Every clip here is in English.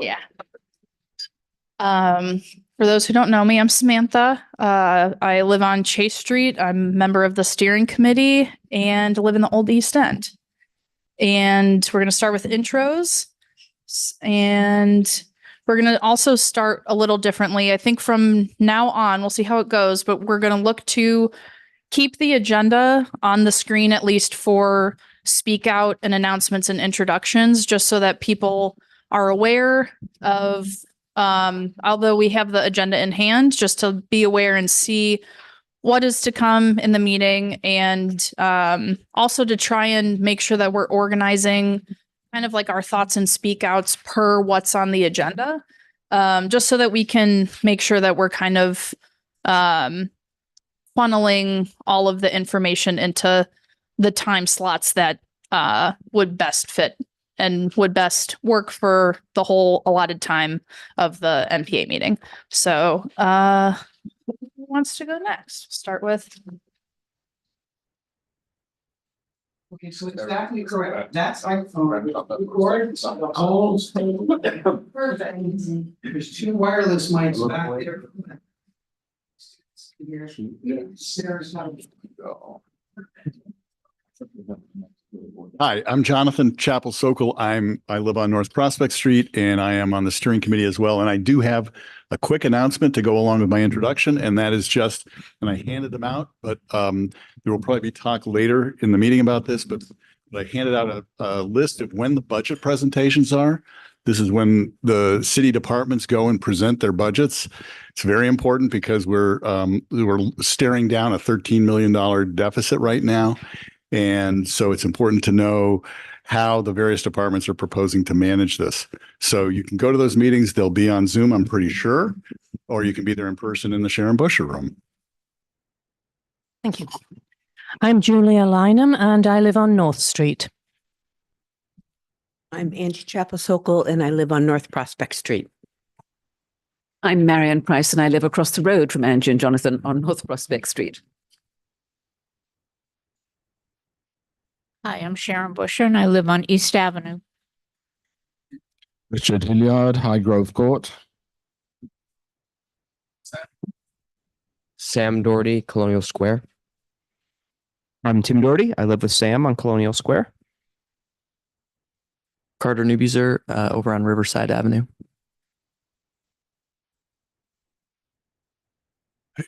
Yeah. For those who don't know me, I'm Samantha. I live on Chase Street. I'm a member of the steering committee and live in the Old East End. And we're going to start with intros. And we're going to also start a little differently. I think from now on, we'll see how it goes, but we're going to look to keep the agenda on the screen, at least for speak out and announcements and introductions, just so that people are aware of, although we have the agenda in hand, just to be aware and see what is to come in the meeting, and also to try and make sure that we're organizing kind of like our thoughts and speak outs per what's on the agenda, just so that we can make sure that we're kind of funneling all of the information into the time slots that would best fit and would best work for the whole allotted time of the NPA meeting. So who wants to go next? Start with. Okay, so exactly correct. That's iPhone. Perfect. There's two wireless mics back there. Hi, I'm Jonathan Chapel Sokol. I live on North Prospect Street, and I am on the steering committee as well. And I do have a quick announcement to go along with my introduction, and that is just, and I handed them out, but there will probably be talk later in the meeting about this, but I handed out a list of when the budget presentations are. This is when the city departments go and present their budgets. It's very important because we're staring down a $13 million deficit right now. And so it's important to know how the various departments are proposing to manage this. So you can go to those meetings. They'll be on Zoom, I'm pretty sure, or you can be there in person in the Sharon Busher room. Thank you. I'm Julia Lynham, and I live on North Street. I'm Angie Chapel Sokol, and I live on North Prospect Street. I'm Marianne Price, and I live across the road from Angie and Jonathan on North Prospect Street. Hi, I'm Sharon Busher, and I live on East Avenue. Richard Hilliard, High Grove Court. Sam Doherty, Colonial Square. I'm Tim Doherty. I live with Sam on Colonial Square. Carter Newbezer, over on Riverside Avenue.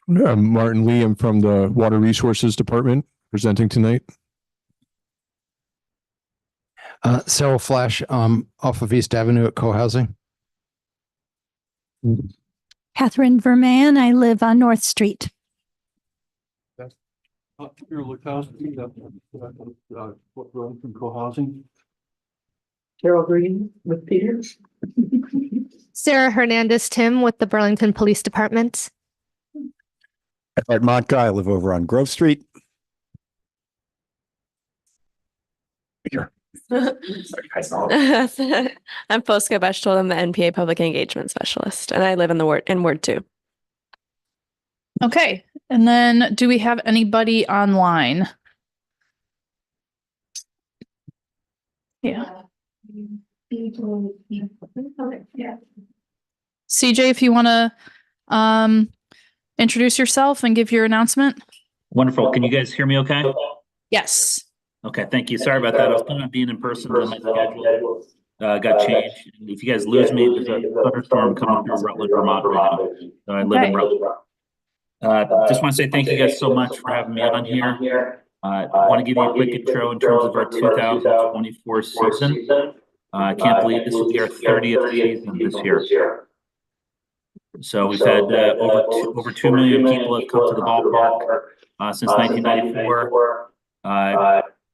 I'm Martin Lee. I'm from the Water Resources Department, presenting tonight. Cyril Flash, off of East Avenue at Co-Housing. Catherine Verman, I live on North Street. Burlington Co-Housing. Carol Green with Peter. Sarah Hernandez Tim with the Burlington Police Department. Edward Montka, I live over on Grove Street. Here. I'm Fosca Bechtold. I'm the NPA Public Engagement Specialist, and I live in Ward 2. Okay, and then do we have anybody online? Yeah. CJ, if you want to introduce yourself and give your announcement. Wonderful. Can you guys hear me okay? Yes. Okay, thank you. Sorry about that. I was planning on being in person, but my schedule got changed. And if you guys lose me, there's a thunderstorm coming through Rutland, Vermont right now. So I live in Rutland. Just want to say thank you guys so much for having me on here. I want to give you a quick intro in terms of our 2024 season. I can't believe this will be our 30th season this year. So we've had over 2 million people have come to the ballpark since 1994.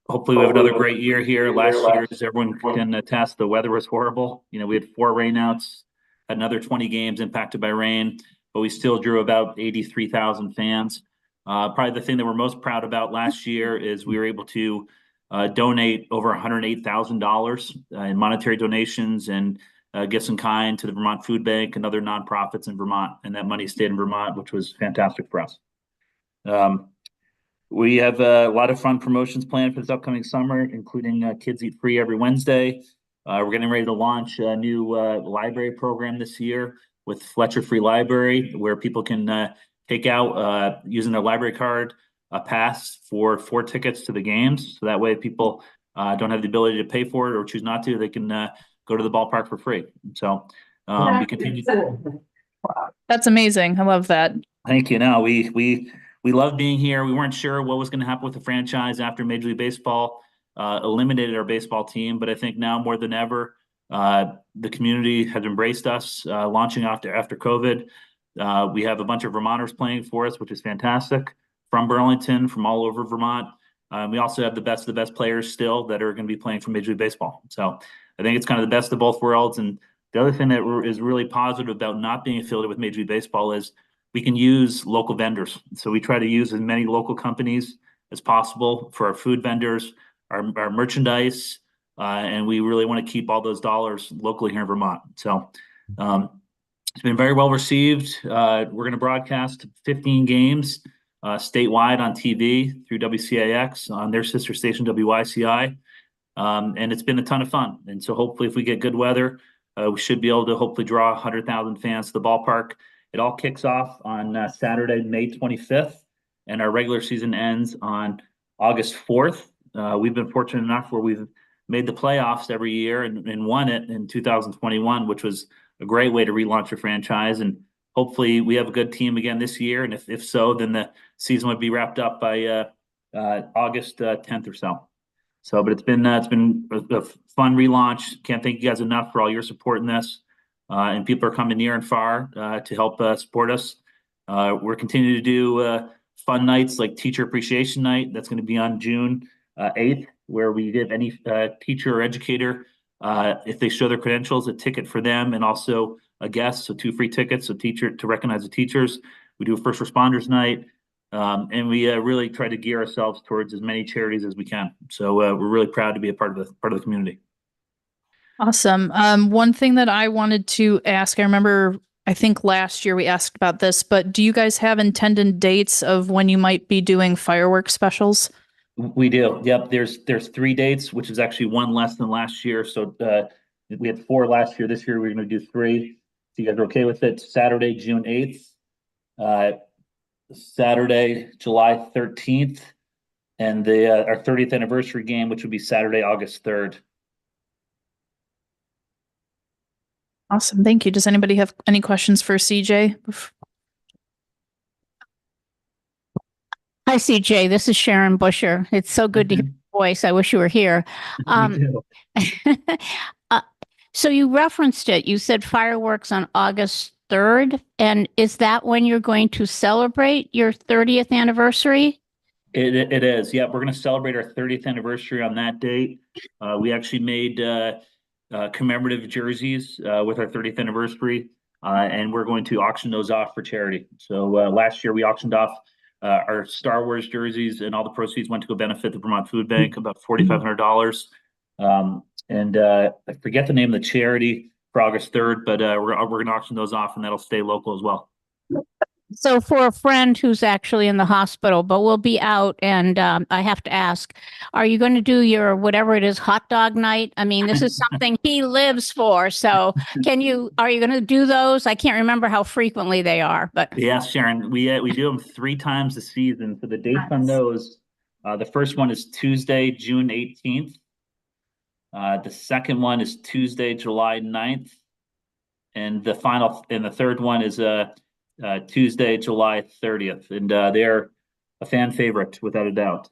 Hopefully we have another great year here. Last year, as everyone can attest, the weather was horrible. You know, we had 4 rainouts, had another 20 games impacted by rain, but we still drew about 83,000 fans. Probably the thing that we're most proud about last year is we were able to donate over $108,000 in monetary donations and gifts in kind to the Vermont Food Bank and other nonprofits in Vermont. And that money stayed in Vermont, which was fantastic for us. We have a lot of fun promotions planned for this upcoming summer, including Kids Eat Free every Wednesday, We're getting ready to launch a new library program this year with Fletcher Free Library, where people can take out using their library card a pass for 4 tickets to the games. So that way, if people don't have the ability to pay for it or choose not to, they can go to the ballpark for free. So we continue. That's amazing. I love that. Thank you. No, we love being here. We weren't sure what was going to happen with the franchise after Major League Baseball eliminated our baseball team, but I think now more than ever, the community has embraced us. Launching after COVID, we have a bunch of Vermonters playing for us, which is fantastic. From Burlington, from all over Vermont. We also have the best of the best players still that are going to be playing for Major League Baseball. So I think it's kind of the best of both worlds. And the other thing that is really positive about not being affiliated with Major League Baseball is we can use local vendors. So we try to use as many local companies as possible for our food vendors, our merchandise, and we really want to keep all those dollars locally here in Vermont. So it's been very well received. We're going to broadcast 15 games statewide on TV through WCAX on their sister station WYCI, and it's been a ton of fun. And so hopefully, if we get good weather, we should be able to hopefully draw 100,000 fans to the ballpark. It all kicks off on Saturday, May 25th, and our regular season ends on August 4th. We've been fortunate enough where we've made the playoffs every year and won it in 2021, which was a great way to relaunch a franchise. And hopefully we have a good team again this year. And if so, then the season would be wrapped up by August 10th or so. So, but it's been a fun relaunch. Can't thank you guys enough for all your support in this. And people are coming near and far to help support us. We're continuing to do fun nights like Teacher Appreciation Night. That's going to be on June 8th, where we give any teacher or educator, if they show their credentials, a ticket for them and also a guest, so 2 free tickets, so teacher to recognize the teachers. We do a first responders night, and we really try to gear ourselves towards as many charities as we can. So we're really proud to be a part of the community. Awesome. One thing that I wanted to ask, I remember, I think last year we asked about this, but do you guys have intended dates of when you might be doing fireworks specials? We do. Yep. There's 3 dates, which is actually 1 less than last year. So we had 4 last year. This year we're going to do 3. So you guys are okay with it? Saturday, June 8th, Saturday, July 13th, and our 30th anniversary game, which would be Saturday, August 3rd. Awesome. Thank you. Does anybody have any questions for CJ? Hi, CJ. This is Sharon Busher. It's so good to hear your voice. I wish you were here. So you referenced it. You said fireworks on August 3rd. And is that when you're going to celebrate your 30th anniversary? It is. Yeah, we're going to celebrate our 30th anniversary on that date. We actually made commemorative jerseys with our 30th anniversary, and we're going to auction those off for charity. So last year we auctioned off our Star Wars jerseys, and all the proceeds went to go benefit the Vermont Food Bank, about $4,500. And I forget the name of the charity for August 3rd, but we're going to auction those off, and that'll stay local as well. So for a friend who's actually in the hospital, but will be out, and I have to ask, are you going to do your whatever it is, hot dog night? I mean, this is something he lives for. So are you going to do those? I can't remember how frequently they are, but yes, Sharon, we do them 3 times a season. So the dates on those, the first one is Tuesday, June 18th. The second one is Tuesday, July 9th. And the third one is Tuesday, July 30th. And they're a fan favorite without a doubt.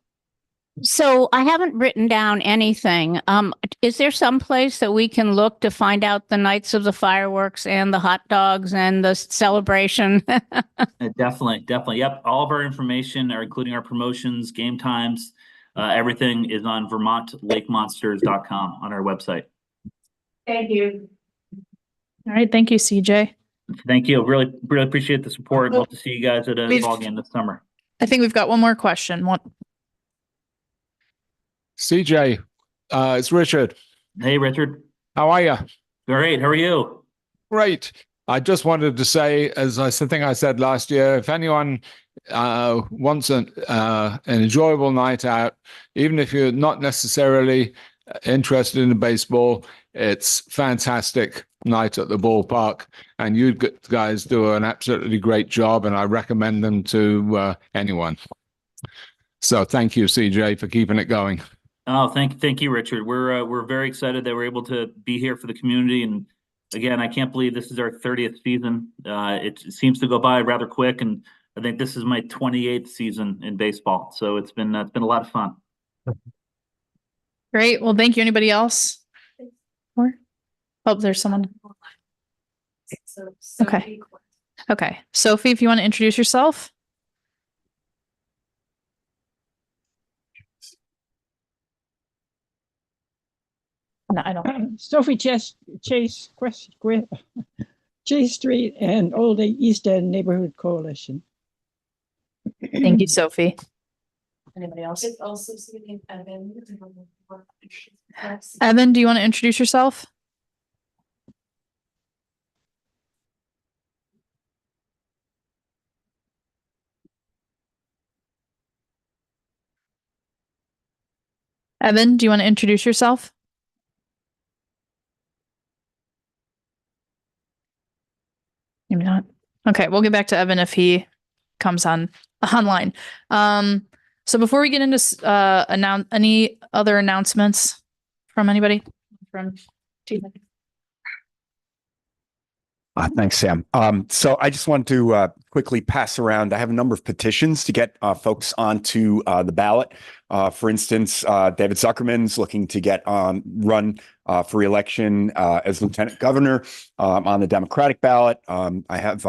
So I haven't written down anything. Is there some place that we can look to find out the nights of the fireworks and the hot dogs and the celebration? Definitely. Yep. All of our information, including our promotions, game times, everything is on VermontLakeMonsters.com on our website. Thank you. All right. Thank you, CJ. Thank you. Really appreciate the support. Hope to see you guys at a ball game this summer. I think we've got one more question. CJ, it's Richard. Hey, Richard. How are you? Great. How are you? Great. I just wanted to say, as I think I said last year, if anyone wants an enjoyable night out, even if you're not necessarily interested in baseball, it's fantastic night at the ballpark, and you guys do an absolutely great job, and I recommend them to anyone. So thank you, CJ, for keeping it going. Oh, thank you, Richard. We're very excited that we're able to be here for the community. And again, I can't believe this is our 30th season. It seems to go by rather quick, and I think this is my 28th season in baseball. So it's been a lot of fun. Great. Well, thank you. Anybody else? Or oh, there's someone. Okay. Okay. Sophie, if you want to introduce yourself. No, I don't. Sophie Chase Street and Old East End Neighborhood Coalition. Thank you, Sophie. Anybody else? Evan, do you want to introduce yourself? Evan, do you want to introduce yourself? Maybe not. Okay, we'll get back to Evan if he comes online. So before we get into any other announcements from anybody from Team? Thanks, Sam. So I just want to quickly pass around. I have a number of petitions to get folks onto the ballot. For instance, David Zuckerman's looking to get run for re-election as lieutenant governor on the Democratic ballot. I have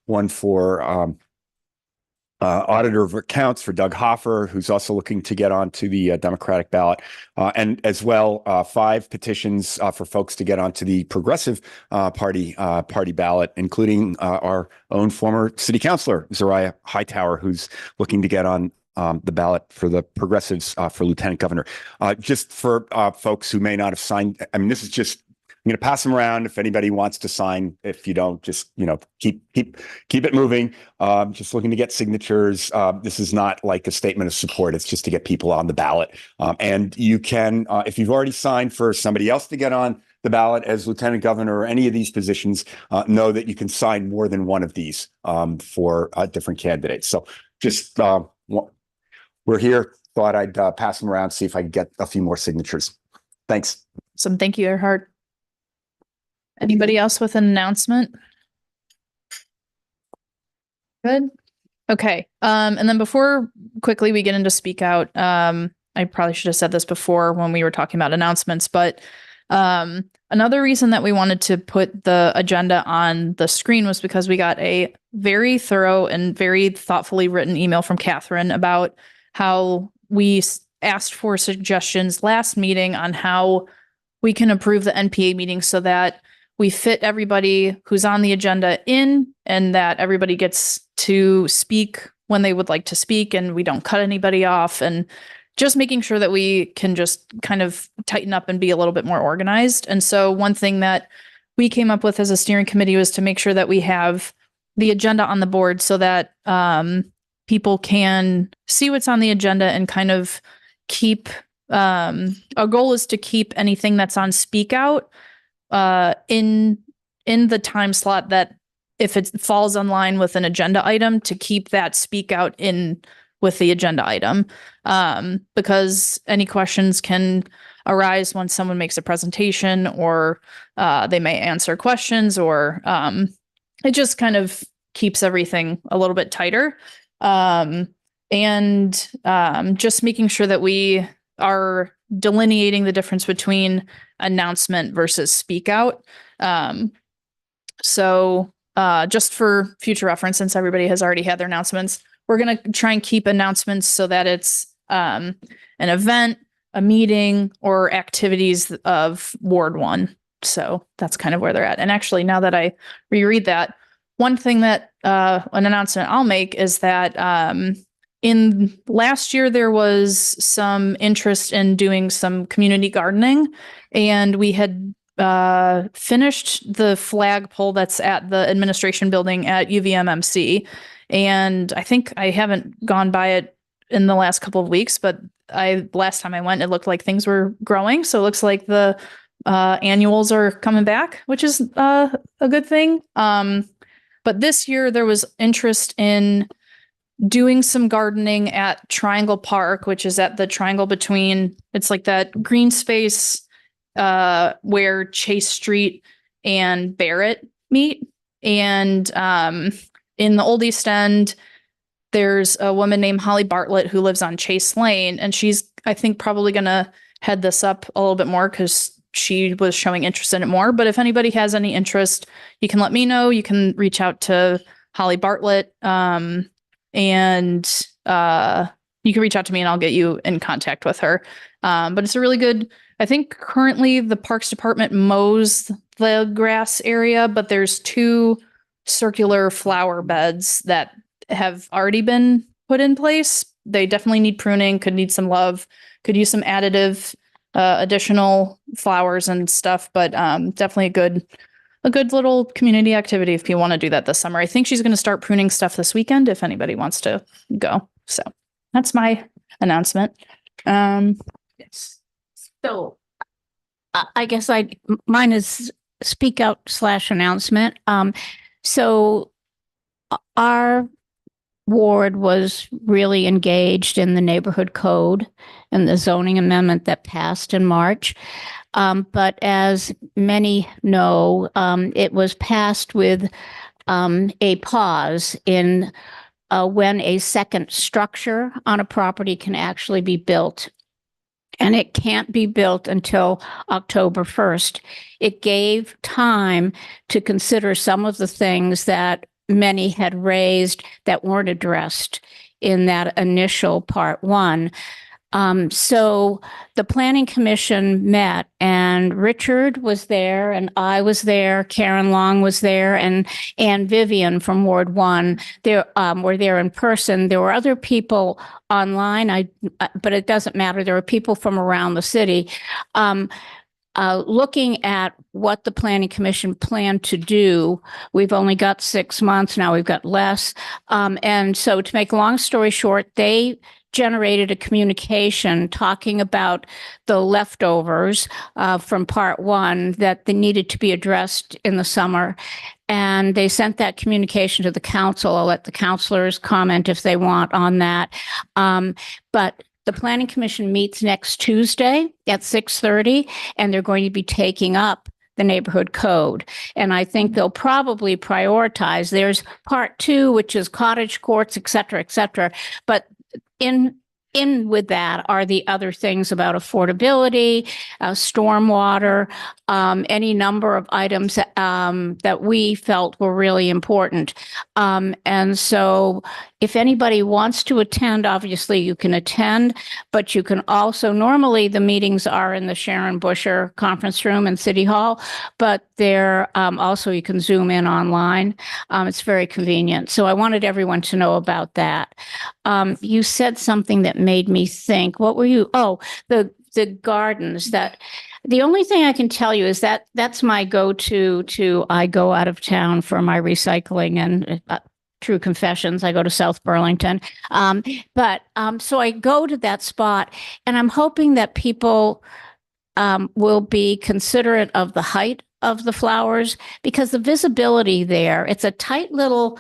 one for auditor of accounts for Doug Hoffer, who's also looking to get onto the Democratic ballot, and as well 5 petitions for folks to get onto the Progressive party ballot, including our own former city councilor Zariah Hightower, who's looking to get on the ballot for the Progressives for lieutenant governor. Just for folks who may not have signed, I mean, this is just, I'm going to pass them around. If anybody wants to sign, if you don't, just, keep it moving. Just looking to get signatures. This is not like a statement of support. It's just to get people on the ballot. And you can, if you've already signed for somebody else to get on the ballot as lieutenant governor or any of these positions, know that you can sign more than one of these for different candidates. So just, we're here. Thought I'd pass them around, see if I can get a few more signatures. Thanks. Awesome. Thank you, Erhard. Anybody else with an announcement? Good. Okay. And then before quickly we get into speak out, I probably should have said this before when we were talking about announcements, but another reason that we wanted to put the agenda on the screen was because we got a very thorough and very thoughtfully written email from Catherine about how we asked for suggestions last meeting on how we can improve the NPA meeting so that we fit everybody who's on the agenda in, and that everybody gets to speak when they would like to speak, and we don't cut anybody off, and just making sure that we can just kind of tighten up and be a little bit more organized. And so one thing that we came up with as a steering committee was to make sure that we have the agenda on the board so that people can see what's on the agenda and kind of keep, our goal is to keep anything that's on speak out in the time slot that if it falls in line with an agenda item, to keep that speak out in with the agenda item, because any questions can arise when someone makes a presentation, or they may answer questions, or it just kind of keeps everything a little bit tighter. And just making sure that we are delineating the difference between announcement versus speak out. So just for future reference, since everybody has already had their announcements, we're going to try and keep announcements so that it's an event, a meeting, or activities of Ward 1. So that's kind of where they're at. And actually, now that I reread that, one thing that an announcement I'll make is that in last year, there was some interest in doing some community gardening, and we had finished the flagpole that's at the administration building at UVMMC. And I think I haven't gone by it in the last couple of weeks, but last time I went, it looked like things were growing. So it looks like the annuals are coming back, which is a good thing. But this year there was interest in doing some gardening at Triangle Park, which is at the triangle between, it's like that green space where Chase Street and Barrett meet. And in the Old East End, there's a woman named Holly Bartlett who lives on Chase Lane, and she's, I think, probably going to head this up a little bit more because she was showing interest in it more. But if anybody has any interest, you can let me know. You can reach out to Holly Bartlett, and you can reach out to me and I'll get you in contact with her. But it's a really good, I think currently the Parks Department mows the grass area, but there's 2 circular flower beds that have already been put in place. They definitely need pruning, could need some love, could use some additive, additional flowers and stuff, but definitely a good little community activity if you want to do that this summer. I think she's going to start pruning stuff this weekend if anybody wants to go. So that's my announcement. Yes. So I guess mine is speak out / announcement. So our ward was really engaged in the neighborhood code and the zoning amendment that passed in March. But as many know, it was passed with a pause in when a second structure on a property can actually be built. And it can't be built until October 1st. It gave time to consider some of the things that many had raised that weren't addressed in that initial part 1. So the Planning Commission met, and Richard was there, and I was there, Karen Long was there, and Vivian from Ward 1 were there in person. There were other people online, but it doesn't matter. There were people from around the city. Looking at what the Planning Commission planned to do, we've only got 6 months now, we've got less. And so to make a long story short, they generated a communication talking about the leftovers from part 1 that they needed to be addressed in the summer. And they sent that communication to the council. I'll let the councilors comment if they want on that. But the Planning Commission meets next Tuesday at 6:30, and they're going to be taking up the neighborhood code. And I think they'll probably prioritize. There's part 2, which is cottage courts, et cetera, et cetera. But in with that are the other things about affordability, stormwater, any number of items that we felt were really important. And so if anybody wants to attend, obviously you can attend, but you can also, normally the meetings are in the Sharon Busher conference room in City Hall, but they're also, you can Zoom in online. It's very convenient. So I wanted everyone to know about that. You said something that made me think, what were you? Oh, the gardens. That the only thing I can tell you is that that's my go-to I go out of town for my recycling and true confessions. I go to South Burlington. So I go to that spot, and I'm hoping that people will be considerate of the height of the flowers, because the visibility there, it's a tight little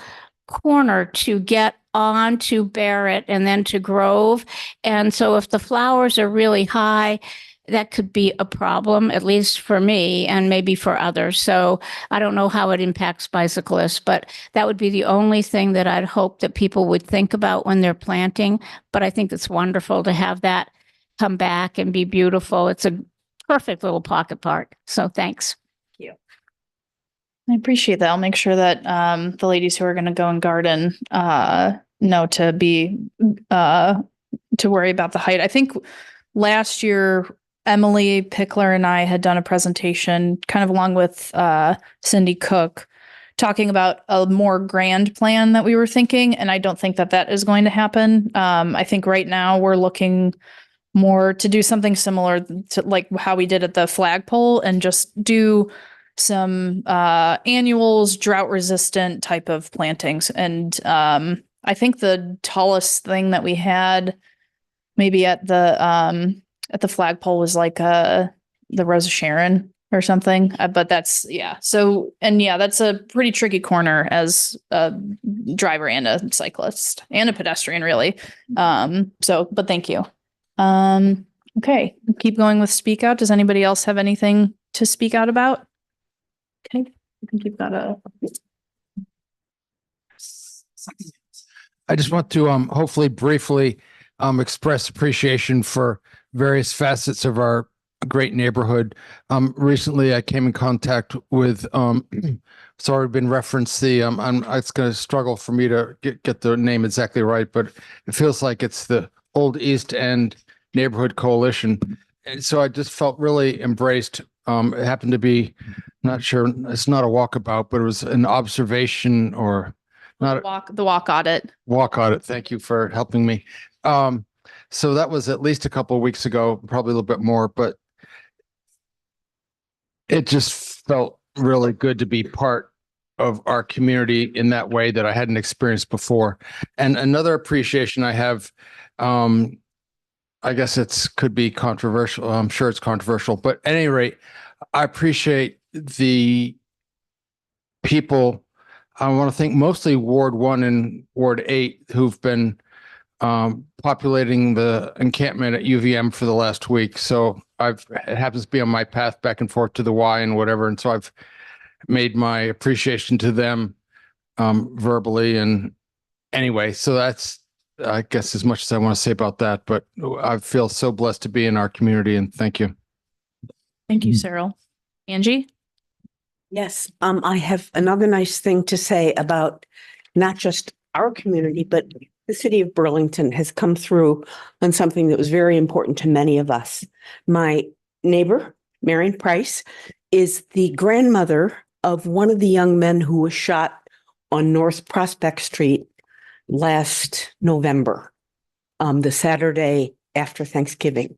corner to get on to Barrett and then to Grove. And so if the flowers are really high, that could be a problem, at least for me and maybe for others. So I don't know how it impacts bicyclists, but that would be the only thing that I'd hope that people would think about when they're planting. But I think it's wonderful to have that come back and be beautiful. It's a perfect little pocket park. So thanks. Thank you. I appreciate that. I'll make sure that the ladies who are going to go and garden know to be to worry about the height. I think last year, Emily Pickler and I had done a presentation kind of along with Cindy Cook, talking about a more grand plan that we were thinking. And I don't think that that is going to happen. I think right now we're looking more to do something similar to like how we did at the flagpole, and just do some annuals, drought resistant type of plantings. And I think the tallest thing that we had maybe at the flagpole was like the Rose of Sharon or something. But that's, yeah. So, and yeah, that's a pretty tricky corner as a driver and a cyclist and a pedestrian, really. So, but thank you. Okay, keep going with speak out. Does anybody else have anything to speak out about? Okay, you can keep that up. I just want to hopefully briefly express appreciation for various facets of our great neighborhood. Recently I came in contact with it's already been referenced, it's going to struggle for me to get the name exactly right, but it feels like it's the Old East End Neighborhood Coalition. And so I just felt really embraced. It happened to be, not sure, it's not a walkabout, but it was an observation or not The walk audit. walk audit. Thank you for helping me. So that was at least a couple of weeks ago, probably a little bit more, but it just felt really good to be part of our community in that way that I hadn't experienced before. And another appreciation I have, I guess could be controversial. I'm sure it's controversial, but at any rate, I appreciate the people. I want to thank mostly Ward 1 and Ward 8 who've been populating the encampment at UVM for the last week. So it happens to be on my path back and forth to the Y and whatever. And so I've made my appreciation to them verbally. And anyway, so that's, I guess, as much as I want to say about that, but I feel so blessed to be in our community, and thank you. Thank you, Cyril. Angie? Yes, I have another nice thing to say about not just our community, but the city of Burlington has come through on something that was very important to many of us. My neighbor, Marion Price, is the grandmother of one of the young men who was shot on North Prospect Street last November, the Saturday after Thanksgiving.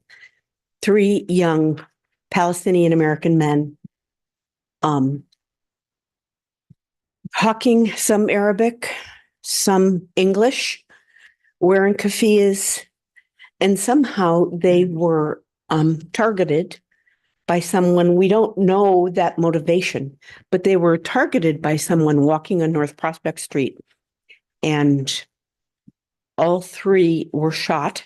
3 young Palestinian American men, talking some Arabic, some English, wearing keffiyehs, and somehow they were targeted by someone. We don't know that motivation, but they were targeted by someone walking on North Prospect Street. And all 3 were shot.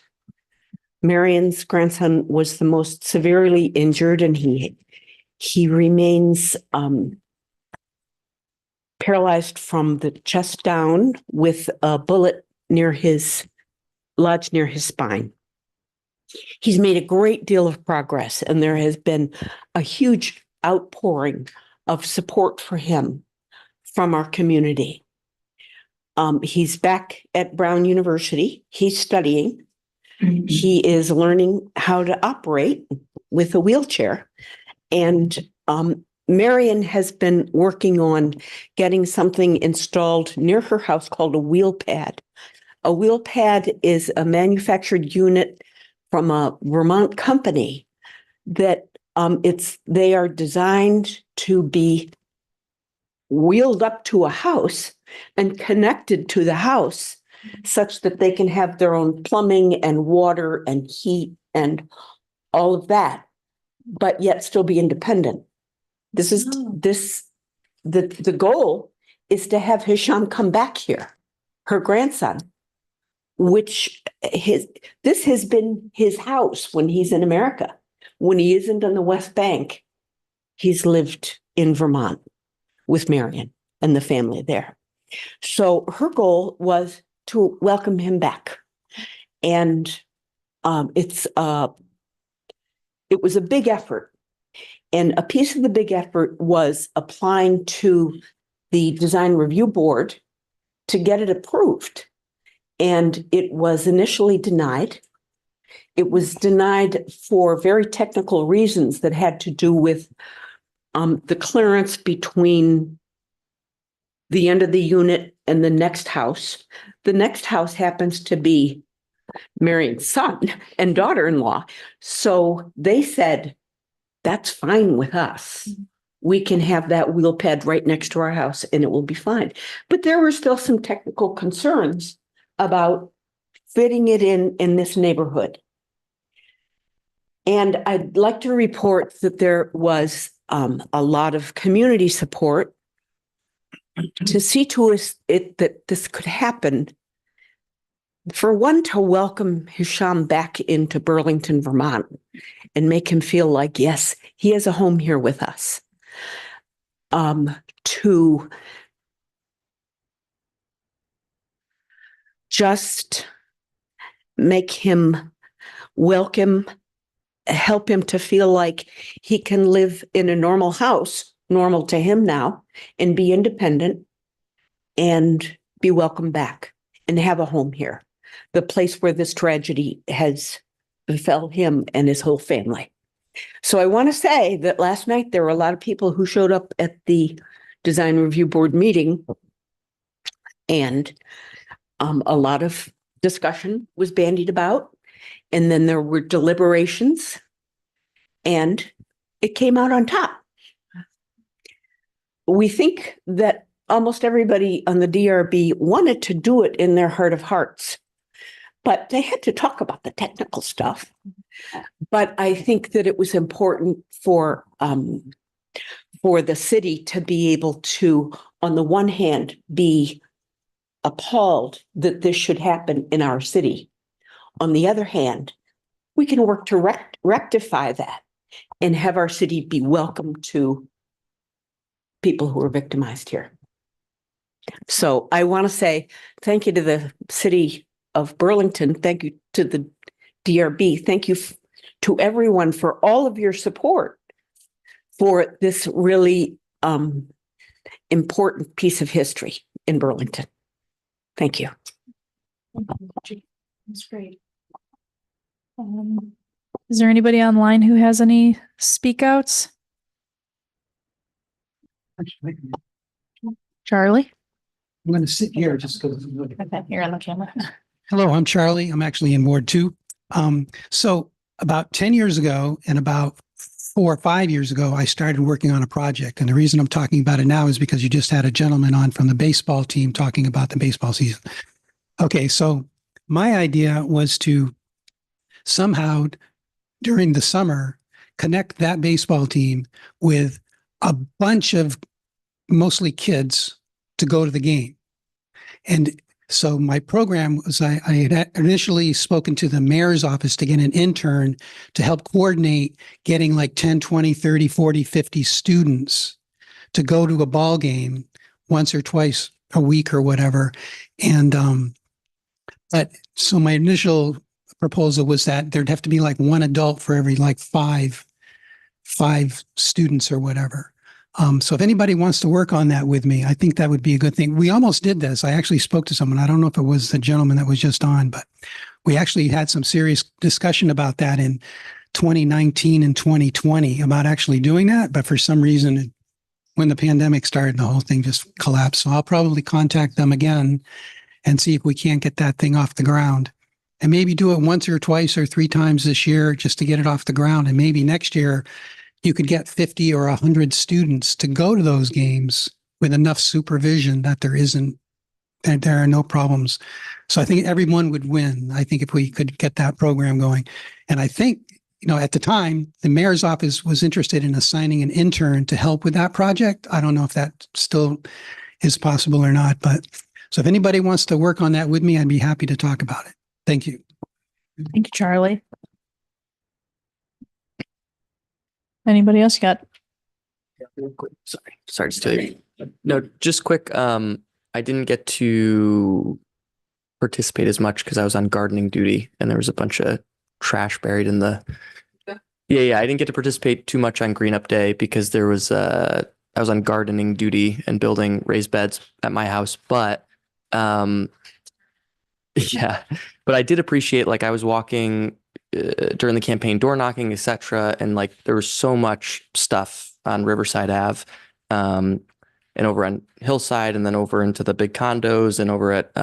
Marion's grandson was the most severely injured, and he remains paralyzed from the chest down with a bullet lodged near his spine. He's made a great deal of progress, and there has been a huge outpouring of support for him from our community. He's back at Brown University. He's studying. Mm-hmm. He is learning how to operate with a wheelchair. And Marion has been working on getting something installed near her house called a wheel pad. A wheel pad is a manufactured unit from a Vermont company that they are designed to be wheeled up to a house and connected to the house such that they can have their own plumbing and water and heat and all of that, but yet still be independent. The goal is to have Hisham come back here, her grandson, this has been his house when he's in America. When he isn't on the West Bank, he's lived in Vermont with Marion and the family there. So her goal was to welcome him back. And it was a big effort. And a piece of the big effort was applying to the Design Review Board to get it approved. And it was initially denied. It was denied for very technical reasons that had to do with the clearance between the end of the unit and the next house. The next house happens to be Marion's son and daughter-in-law. So they said, that's fine with us. We can have that wheel pad right next to our house and it will be fine. But there were still some technical concerns about fitting it in this neighborhood. And I'd like to report that there was a lot of community support to see to it that this could happen. For one, to welcome Hisham back into Burlington, Vermont, and make him feel like, yes, he has a home here with us. To just make him welcome, help him to feel like he can live in a normal house, normal to him now, and be independent and be welcome back and have a home here, the place where this tragedy has befell him and his whole family. So I want to say that last night there were a lot of people who showed up at the Design Review Board meeting, and a lot of discussion was bandied about. And then there were deliberations, and it came out on top. We think that almost everybody on the DRB wanted to do it in their heart of hearts, but they had to talk about the technical stuff. But I think that it was important for the city to be able to, on the one hand, be appalled that this should happen in our city. On the other hand, we can work to rectify that and have our city be welcome to people who are victimized here. So I want to say thank you to the city of Burlington. Thank you to the DRB. Thank you to everyone for all of your support for this really important piece of history in Burlington. Thank you. That's great. Is there anybody online who has any speak outs? Charlie? I'm going to sit here just because. Okay, you're on the camera. Hello, I'm Charlie. I'm actually in Ward 2. So about 10 years ago and about 4 or 5 years ago, I started working on a project. And the reason I'm talking about it now is because you just had a gentleman on from the baseball team talking about the baseball season. Okay, so my idea was to somehow during the summer connect that baseball team with a bunch of mostly kids to go to the game. And so my program was I had initially spoken to the mayor's office to get an intern to help coordinate getting like 10, 20, 30, 40, 50 students to go to a ball game once or twice a week or whatever. And but so my initial proposal was that there'd have to be like one adult for every like five students or whatever. So if anybody wants to work on that with me, I think that would be a good thing. We almost did this. I actually spoke to someone. I don't know if it was the gentleman that was just on, but we actually had some serious discussion about that in 2019 and 2020 about actually doing that. But for some reason, when the pandemic started, the whole thing just collapsed. So I'll probably contact them again and see if we can't get that thing off the ground. And maybe do it once or twice or 3 times this year just to get it off the ground. And maybe next year, you could get 50 or 100 students to go to those games with enough supervision that there are no problems. So I think everyone would win. I think if we could get that program going. And I think, at the time, the mayor's office was interested in assigning an intern to help with that project. I don't know if that still is possible or not, but so if anybody wants to work on that with me, I'd be happy to talk about it. Thank you. Thank you, Charlie. Anybody else got? Sorry to tell you. No, just quick. I didn't get to participate as much because I was on gardening duty and there was a bunch of trash buried in the. Yeah. I didn't get to participate too much on Green Up Day because there was I was on gardening duty and building raised beds at my house, but yeah, but I did appreciate, like, I was walking during the campaign, door knocking, etc. And like, there was so much stuff on Riverside Ave, and over on Hillside, and then over into the big condos and over at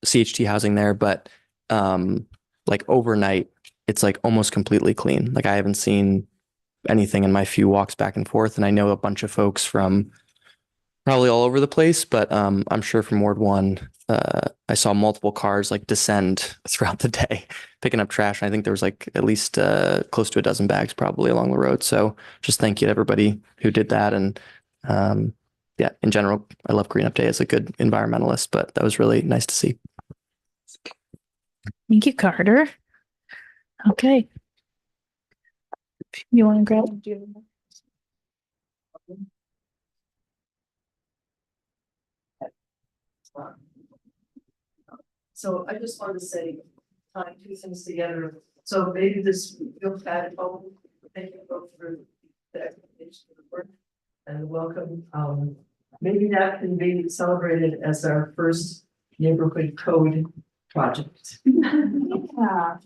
CHT housing there. But like overnight, it's like almost completely clean. Like I haven't seen anything in my few walks back and forth. And I know a bunch of folks from probably all over the place, but I'm sure from Ward 1, I saw multiple cars like descend throughout the day picking up trash. And I think there was like at least close to a dozen bags probably along the road. So just thank you to everybody who did that. And yeah, in general, I love Green Up Day as a good environmentalist, but that was really nice to see. Thank you, Carter. Okay. You want to grab? So I just wanted to say, tying two things together. So maybe this real fat phone, thank you both for the explanation of the work and the welcome. Maybe that can be celebrated as our first neighborhood code project. Yeah.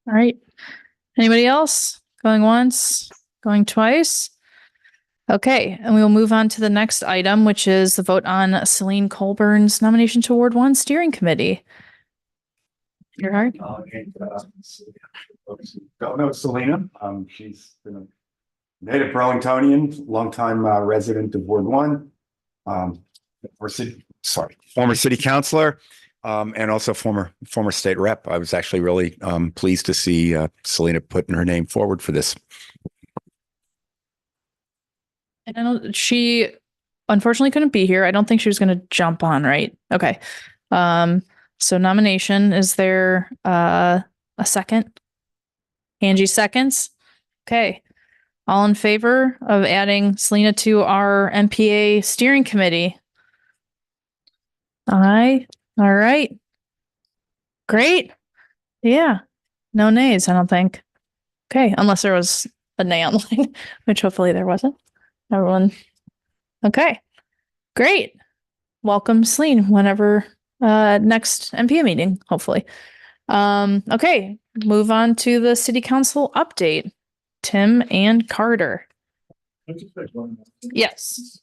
All right. Anybody else? Going once, going twice? Okay, and we will move on to the next item, which is the vote on Celine Colburn's nomination to Ward 1 Steering Committee. Your heart? Don't know Selena. She's been a native Burlingtonian, longtime resident of Ward 1, former city councilor, and also former state rep. I was actually really pleased to see Selena putting her name forward for this. And I know she unfortunately couldn't be here. I don't think she was going to jump on, right? Okay. So nomination, is there a second? Angie seconds. Okay. All in favor of adding Selena to our NPA steering committee? Aye. All right. Great. Yeah. No nays, I don't think. Okay. Unless there was a nay online, which hopefully there wasn't. Everyone. Okay. Great. Welcome, Celine, whenever next NPA meeting, hopefully. Okay. Move on to the city council update. Tim and Carter. Yes.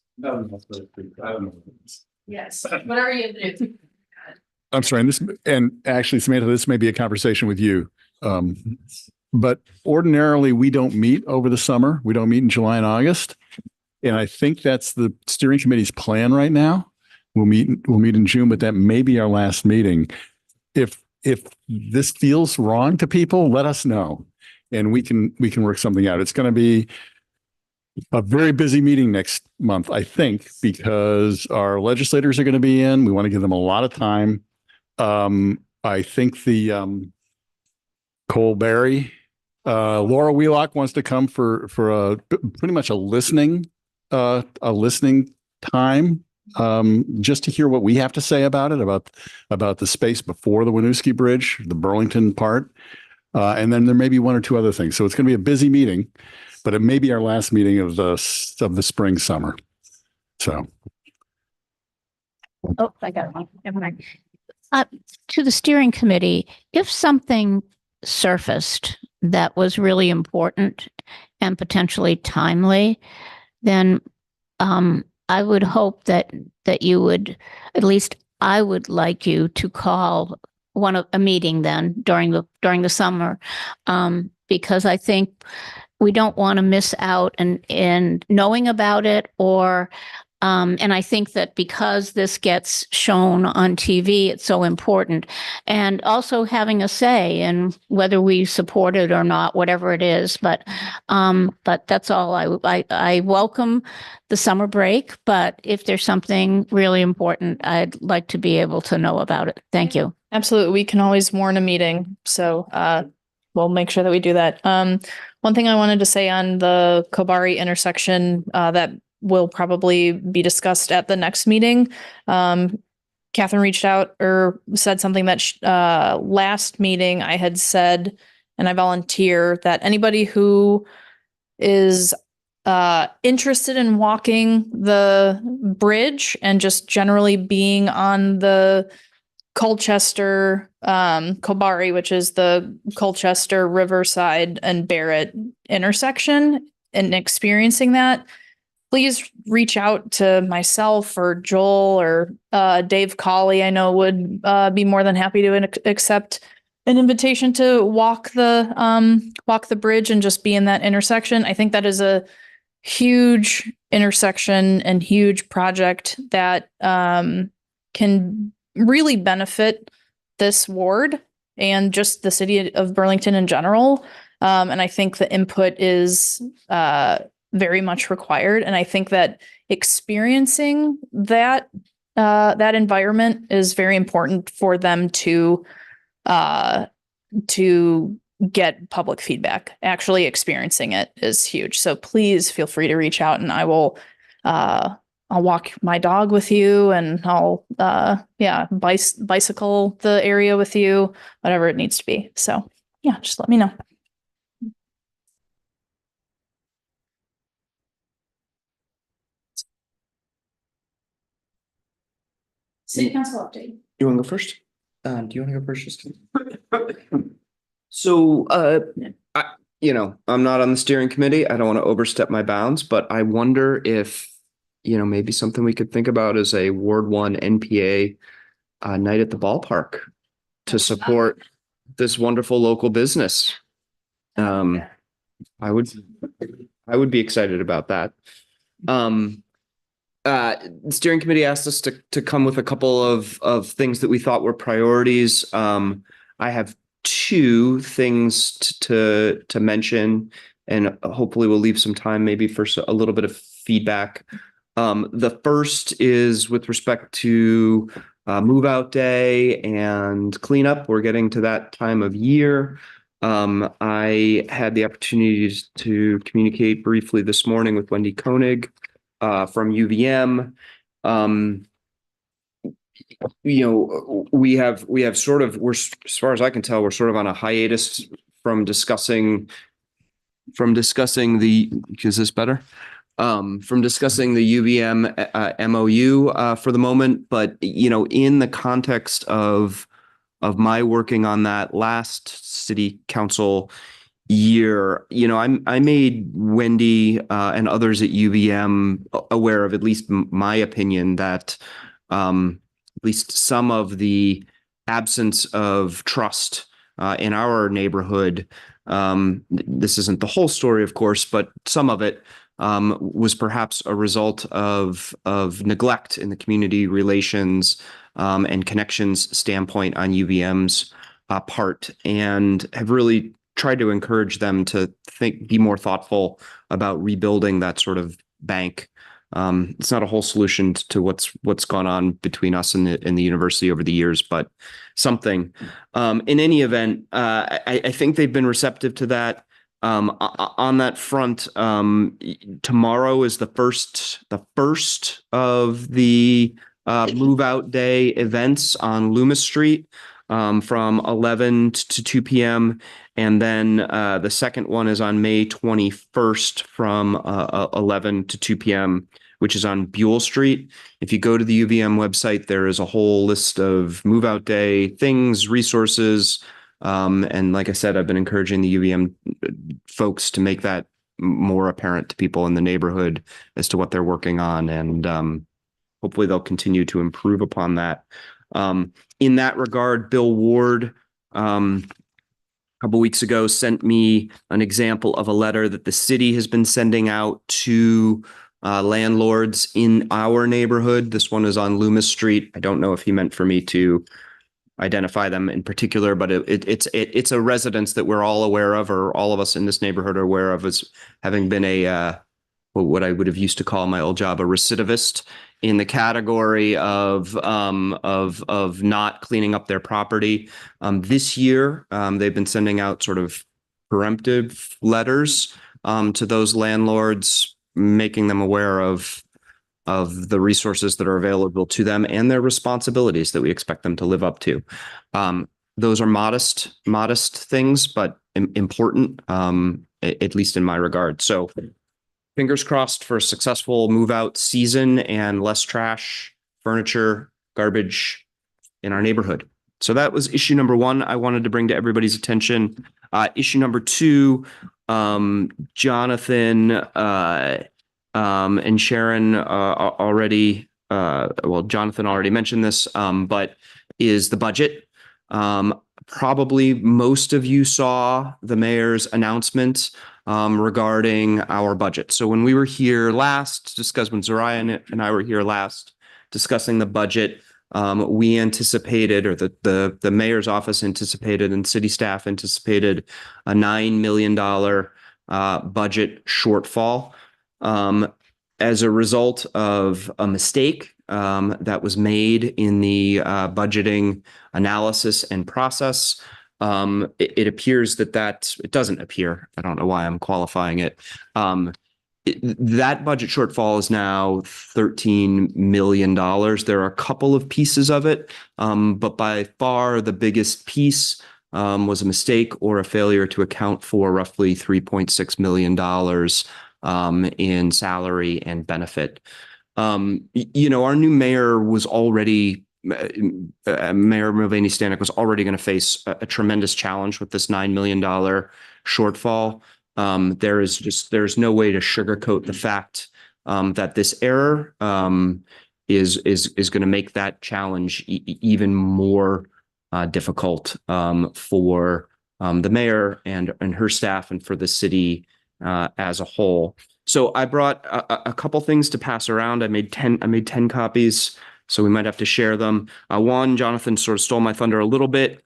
Yes. Whatever you do. I'm sorry, and actually, Samantha, this may be a conversation with you. But ordinarily we don't meet over the summer. We don't meet in July and August. And I think that's the steering committee's plan right now. We'll meet in June, but that may be our last meeting. If this feels wrong to people, let us know and we can work something out. It's going to be a very busy meeting next month, I think, because our legislators are going to be in. We want to give them a lot of time. I think the Cole Berry, Laura Wheelock wants to come for pretty much a listening time, just to hear what we have to say about it, about the space before the Winooski Bridge, the Burlington part. And then there may be one or two other things. So it's going to be a busy meeting, but it may be our last meeting of the spring, summer. So. Oh, I got one. Never mind. To the steering committee, if something surfaced that was really important and potentially timely, then I would hope that you would, at least I would like you to call a meeting then during the summer, because I think we don't want to miss out in knowing about it, or and I think that because this gets shown on TV, it's so important, and also having a say in whether we support it or not, whatever it is. But that's all. I welcome the summer break, but if there's something really important, I'd like to be able to know about it. Thank you. Absolutely. We can always warn a meeting. So we'll make sure that we do that. One thing I wanted to say on the Kobari intersection that will probably be discussed at the next meeting. Catherine reached out or said something that last meeting I had said, and I volunteer that anybody who is interested in walking the bridge and just generally being on the Colchester, Kobari, which is the Colchester, Riverside, and Barrett intersection, and experiencing that, please reach out to myself or Joel or Dave Colley. I know would be more than happy to accept an invitation to walk the bridge and just be in that intersection. I think that is a huge intersection and huge project that can really benefit this ward and just the city of Burlington in general. And I think the input is very much required. And I think that experiencing that environment is very important for them to get public feedback. Actually experiencing it is huge. So please feel free to reach out, and I'll walk my dog with you, and I'll bicycle the area with you, whatever it needs to be. So yeah, just let me know. City council update. You want to go first? Do you want to go first? So, I'm not on the steering committee. I don't want to overstep my bounds, but I wonder if, maybe something we could think about is a Ward 1 NPA night at the ballpark to support this wonderful local business. I would be excited about that. The steering committee asked us to come with a couple of things that we thought were priorities. I have two things to mention, and hopefully we'll leave some time maybe for a little bit of feedback. The first is with respect to move out day and cleanup. We're getting to that time of year. I had the opportunity to communicate briefly this morning with Wendy Koenig from UVM. We have sort of, as far as I can tell, we're sort of on a hiatus from discussing the, is this better? From discussing the UVM MOU for the moment, but in the context of my working on that last city council year, I made Wendy and others at UVM aware of at least my opinion that at least some of the absence of trust in our neighborhood, this isn't the whole story, of course, but some of it was perhaps a result of neglect in the community relations and connections standpoint on UVM's part, and have really tried to encourage them to be more thoughtful about rebuilding that sort of bank. It's not a whole solution to what's gone on between us and the university over the years, but something. In any event, I think they've been receptive to that. On that front, tomorrow is the first of the move out day events on Loomis Street from 11 to 2 p.m. And then the second one is on May 21st from 11 to 2 p.m., which is on Buell Street. If you go to the UVM website, there is a whole list of move out day things, resources. And like I said, I've been encouraging the UVM folks to make that more apparent to people in the neighborhood as to what they're working on. And hopefully they'll continue to improve upon that. In that regard, Bill Ward, a couple weeks ago, sent me an example of a letter that the city has been sending out to landlords in our neighborhood. This one is on Loomis Street. I don't know if he meant for me to identify them in particular, but it's a residence that we're all aware of, or all of us in this neighborhood are aware of, as having been a what I would have used to call my old job a recidivist in the category of not cleaning up their property. This year, they've been sending out sort of preemptive letters to those landlords, making them aware of the resources that are available to them and their responsibilities that we expect them to live up to. Those are modest things, but important, at least in my regard. So fingers crossed for a successful move out season and less trash, furniture, garbage in our neighborhood. So that was issue number one I wanted to bring to everybody's attention. Issue number two, Jonathan and Sharon already, Jonathan already mentioned this, but is the budget. Probably most of you saw the mayor's announcement regarding our budget. So when we were here last, when Zariah and I were here last discussing the budget, we anticipated, or the mayor's office anticipated, and city staff anticipated a $9 million budget shortfall as a result of a mistake that was made in the budgeting analysis and process. It appears that it doesn't appear. I don't know why I'm qualifying it. That budget shortfall is now $13 million. There are a couple of pieces of it, but by far the biggest piece was a mistake or a failure to account for roughly $3.6 million in salary and benefit. Our new mayor was already, Mayor Mulvaney Stanek was already going to face a tremendous challenge with this $9 million shortfall. There's no way to sugarcoat the fact that this error is going to make that challenge even more difficult for the mayor and her staff and for the city as a whole. So I brought a couple things to pass around. I made 10 copies, so we might have to share them. One, Jonathan sort of stole my thunder a little bit.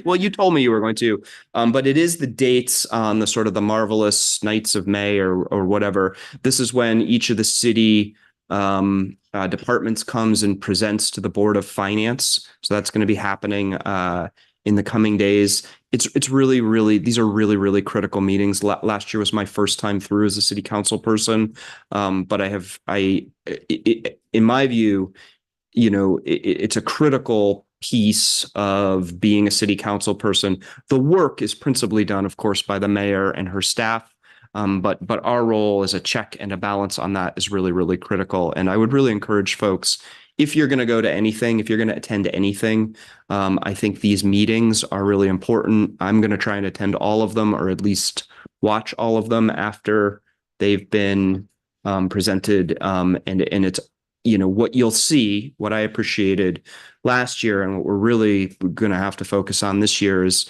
Well, you told me you were going to, but it is the dates on the sort of the marvelous nights of May or whatever. This is when each of the city departments comes and presents to the Board of Finance. So that's going to be happening in the coming days. It's really, these are really critical meetings. Last year was my first time through as a city council person. But in my view, it's a critical piece of being a city council person. The work is principally done, of course, by the mayor and her staff. But our role as a check and a balance on that is really critical. And I would really encourage folks, if you're going to go to anything, if you're going to attend anything, I think these meetings are really important. I'm going to try and attend all of them, or at least watch all of them after they've been presented. And it's, what you'll see, what I appreciated last year and what we're really going to have to focus on this year is,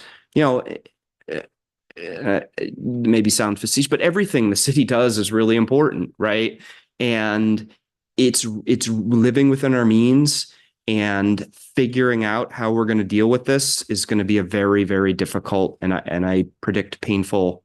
maybe sound facetious, but everything the city does is really important, right? And it's living within our means, and figuring out how we're going to deal with this is going to be a very difficult and I predict painful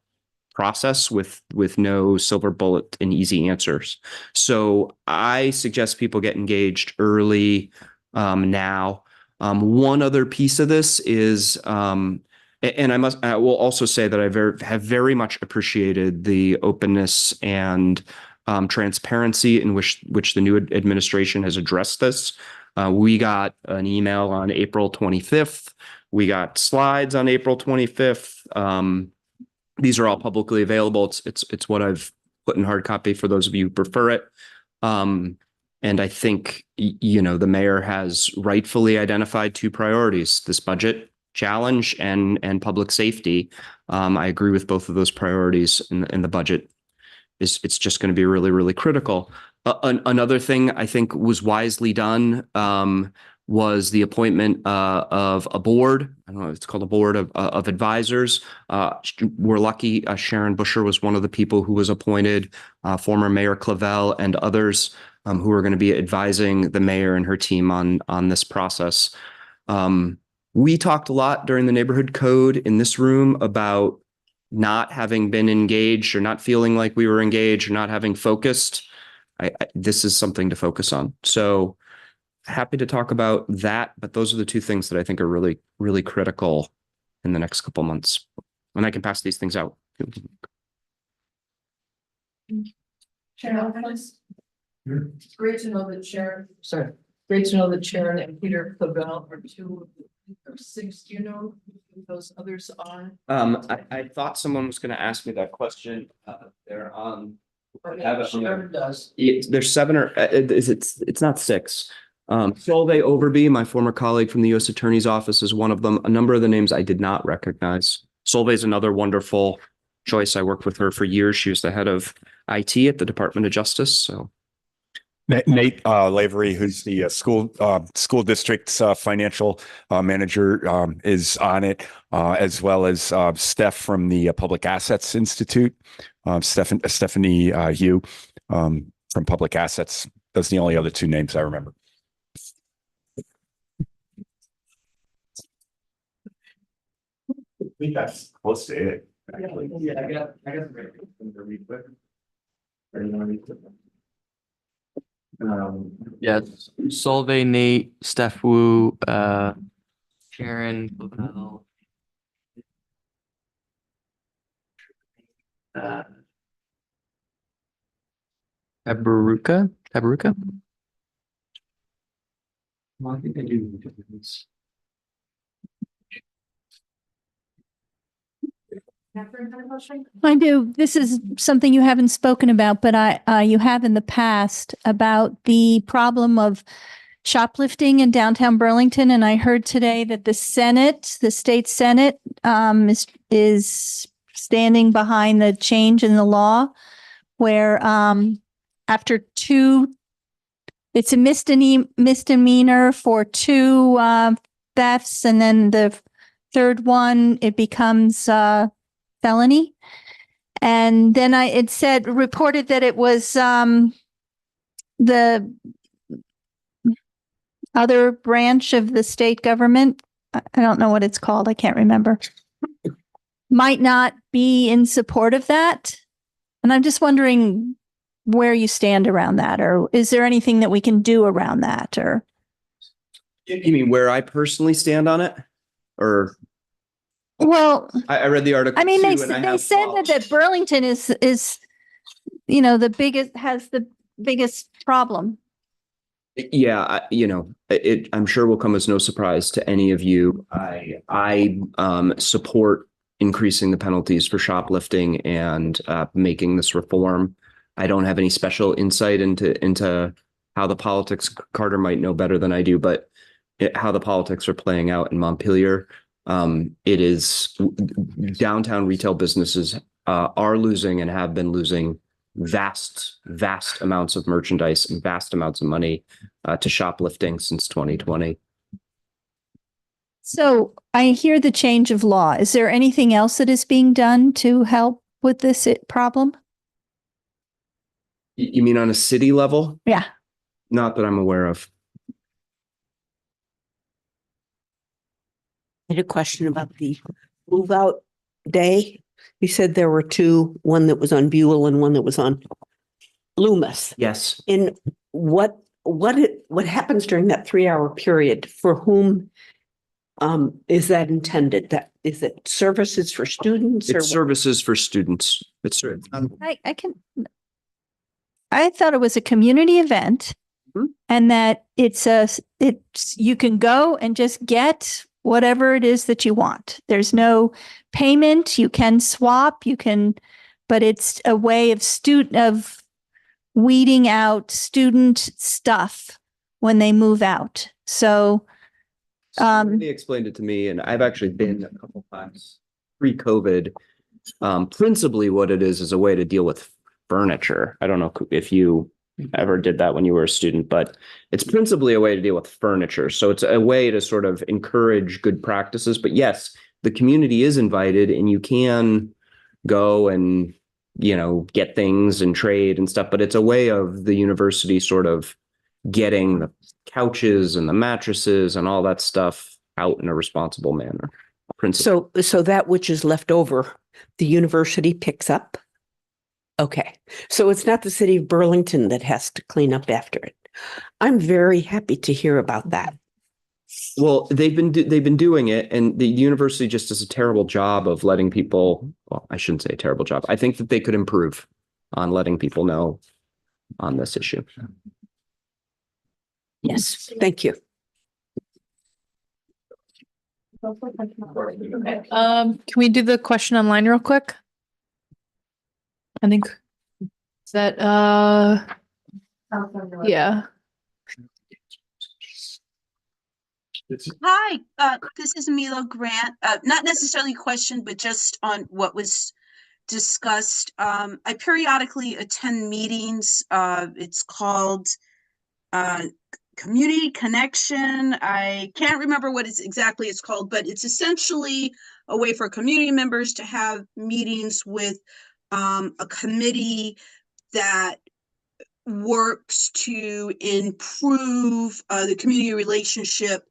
process with no silver bullet and easy answers. So I suggest people get engaged early now. One other piece of this is, and I will also say that I have very much appreciated the openness and transparency in which the new administration has addressed this. We got an email on April 25th. We got slides on April 25th. These are all publicly available. It's what I've put in hard copy for those of you who prefer it. And I think, the mayor has rightfully identified two priorities: this budget challenge and public safety. I agree with both of those priorities, and the budget it's just going to be really critical. Another thing I think was wisely done was the appointment of a board. I don't know, it's called a board of advisors. We're lucky Sharon Busher was one of the people who was appointed, former Mayor Clavel and others who are going to be advising the mayor and her team on this process. We talked a lot during the neighborhood code in this room about not having been engaged, or not feeling like we were engaged, or not having focused. This is something to focus on. So happy to talk about that, but those are the two things that I think are really critical in the next couple months. And I can pass these things out. Chair, it's great to know that Sharon and Peter Clavel are two of 6. Do you know who those others are? I thought someone was going to ask me that question. They're on. Sharon does. There's 7 or it's not 6. Solveig Overby, my former colleague from the U.S. Attorney's Office, is one of them. A number of the names I did not recognize. Solveig is another wonderful choice. I worked with her for years. She was the head of IT at the Department of Justice. So Nate Lavery, who's the school district's financial manager, is on it, as well as Steph from the Public Assets Institute, Stephanie Hugh from Public Assets. Those are the only other two names I remember. I think that's close to it. Actually. Yeah, I got some to read quick. Or you want to read quick? Yes, Solveig, Nate, Steph Wu, Sharon, Lavelle, Tabaruka. Well, I think I do. I do. This is something you haven't spoken about, but you have in the past about the problem of shoplifting in downtown Burlington. And I heard today that the state Senate, is standing behind the change in the law where, after it's a misdemeanor for two, thefts. And then the third one, it becomes, felony. And then it reported that it was the other branch of the state government. I don't know what it's called. I can't remember. Might not be in support of that. And I'm just wondering where you stand around that, or is there anything that we can do around that? Or You mean where I personally stand on it? Or well, I read the article. I mean, they said that Burlington is the biggest problem. Yeah, I'm sure will come as no surprise to any of you. I support increasing the penalties for shoplifting and making this reform. I don't have any special insight into how the politics. Carter might know better than I do, but how the politics are playing out in Montpelier. It is downtown retail businesses are losing and have been losing vast amounts of merchandise and vast amounts of money to shoplifting since 2020. So I hear the change of law. Is there anything else that is being done to help with this problem? You mean on a city level? Yeah. Not that I'm aware of. I had a question about the move out day. You said there were two, one that was on Buell and one that was on Loomis. Yes. And what happens during that 3-hour period? For whom is that intended? That is it services for students? It's services for students. It's I thought it was a community event, and that you can go and just get whatever it is that you want. There's no payment. You can swap, but it's a way of weeding out student stuff when they move out. So, somebody explained it to me, and I've actually been a couple times pre-COVID. Principally what it is a way to deal with furniture. I don't know if you ever did that when you were a student, but it's principally a way to deal with furniture. So it's a way to sort of encourage good practices. But yes, the community is invited and you can go and, get things and trade and stuff, but it's a way of the university sort of getting the couches and the mattresses and all that stuff out in a responsible manner. So that which is left over, the university picks up. Okay. So it's not the city of Burlington that has to clean up after it. I'm very happy to hear about that. Well, they've been doing it, and the university just does a terrible job of letting people. Well, I shouldn't say a terrible job. I think that they could improve on letting people know on this issue. Yes, thank you. Can we do the question online real quick? I think is that yeah. Hi, this is Milo Grant. Not necessarily a question, but just on what was discussed. I periodically attend meetings. It's called community connection. I can't remember what it's called, but it's essentially a way for community members to have meetings with a committee that works to improve the community relationship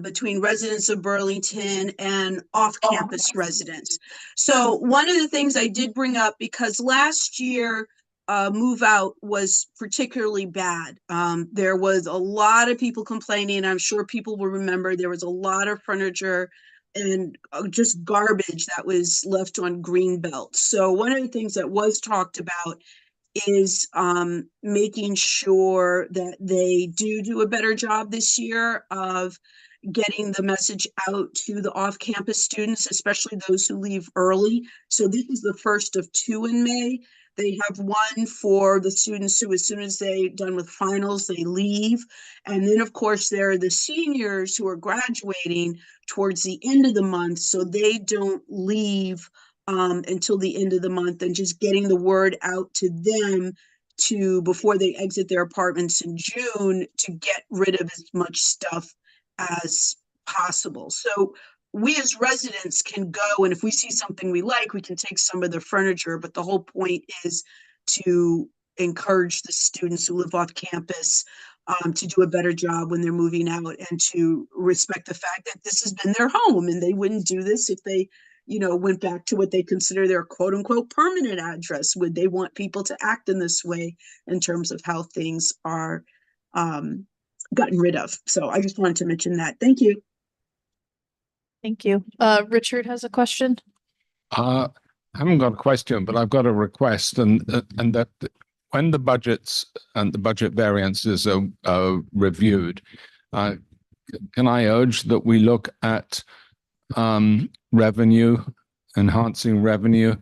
between residents of Burlington and off-campus residents. So one of the things I did bring up, because last year move out was particularly bad. There was a lot of people complaining. I'm sure people will remember there was a lot of furniture and just garbage that was left on Greenbelt. So one of the things that was talked about is making sure that they do a better job this year of getting the message out to the off-campus students, especially those who leave early. So this is the first of 2 in May. They have one for the students who, as soon as they're done with finals, they leave. And then, of course, there are the seniors who are graduating towards the end of the month, so they don't leave until the end of the month, and just getting the word out to them to, before they exit their apartments in June, to get rid of as much stuff as possible. So we as residents can go, and if we see something we like, we can take some of the furniture, but the whole point is to encourage the students who live off campus to do a better job when they're moving out, and to respect the fact that this has been their home, and they wouldn't do this if they, you know, went back to what they consider their quote unquote permanent address. Would they want people to act in this way in terms of how things are gotten rid of? So I just wanted to mention that. Thank you. Thank you. Richard has a question. I haven't got a question, but I've got a request, and that when the budgets and the budget variances are reviewed, can I urge that we look at revenue, enhancing revenue?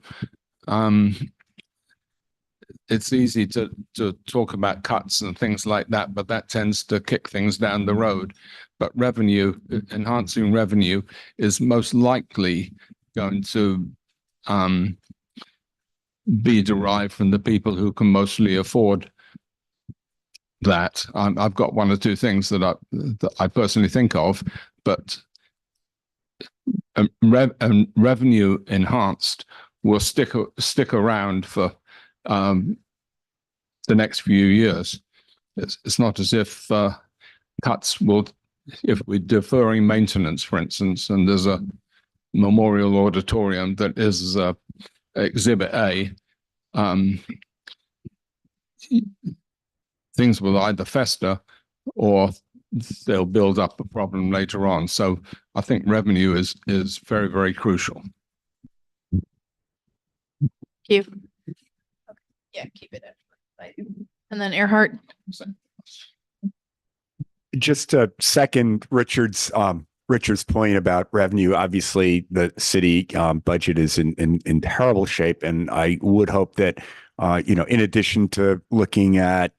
It's easy to talk about cuts and things like that, but that tends to kick things down the road. But revenue, enhancing revenue, is most likely going to be derived from the people who can mostly afford that. I've got 1 or 2 things that I personally think of, but revenue enhanced will stick around for the next few years. It's not as if cuts will, if we're deferring maintenance, for instance, and there's a memorial auditorium that is Exhibit A, things will either fester or they'll build up a problem later on. So I think revenue is very, very crucial. Thank you. Okay. Yeah, keep it at. And then Earhart. Just to second Richard's point about revenue, obviously the city budget is in terrible shape, and I would hope that in addition to looking at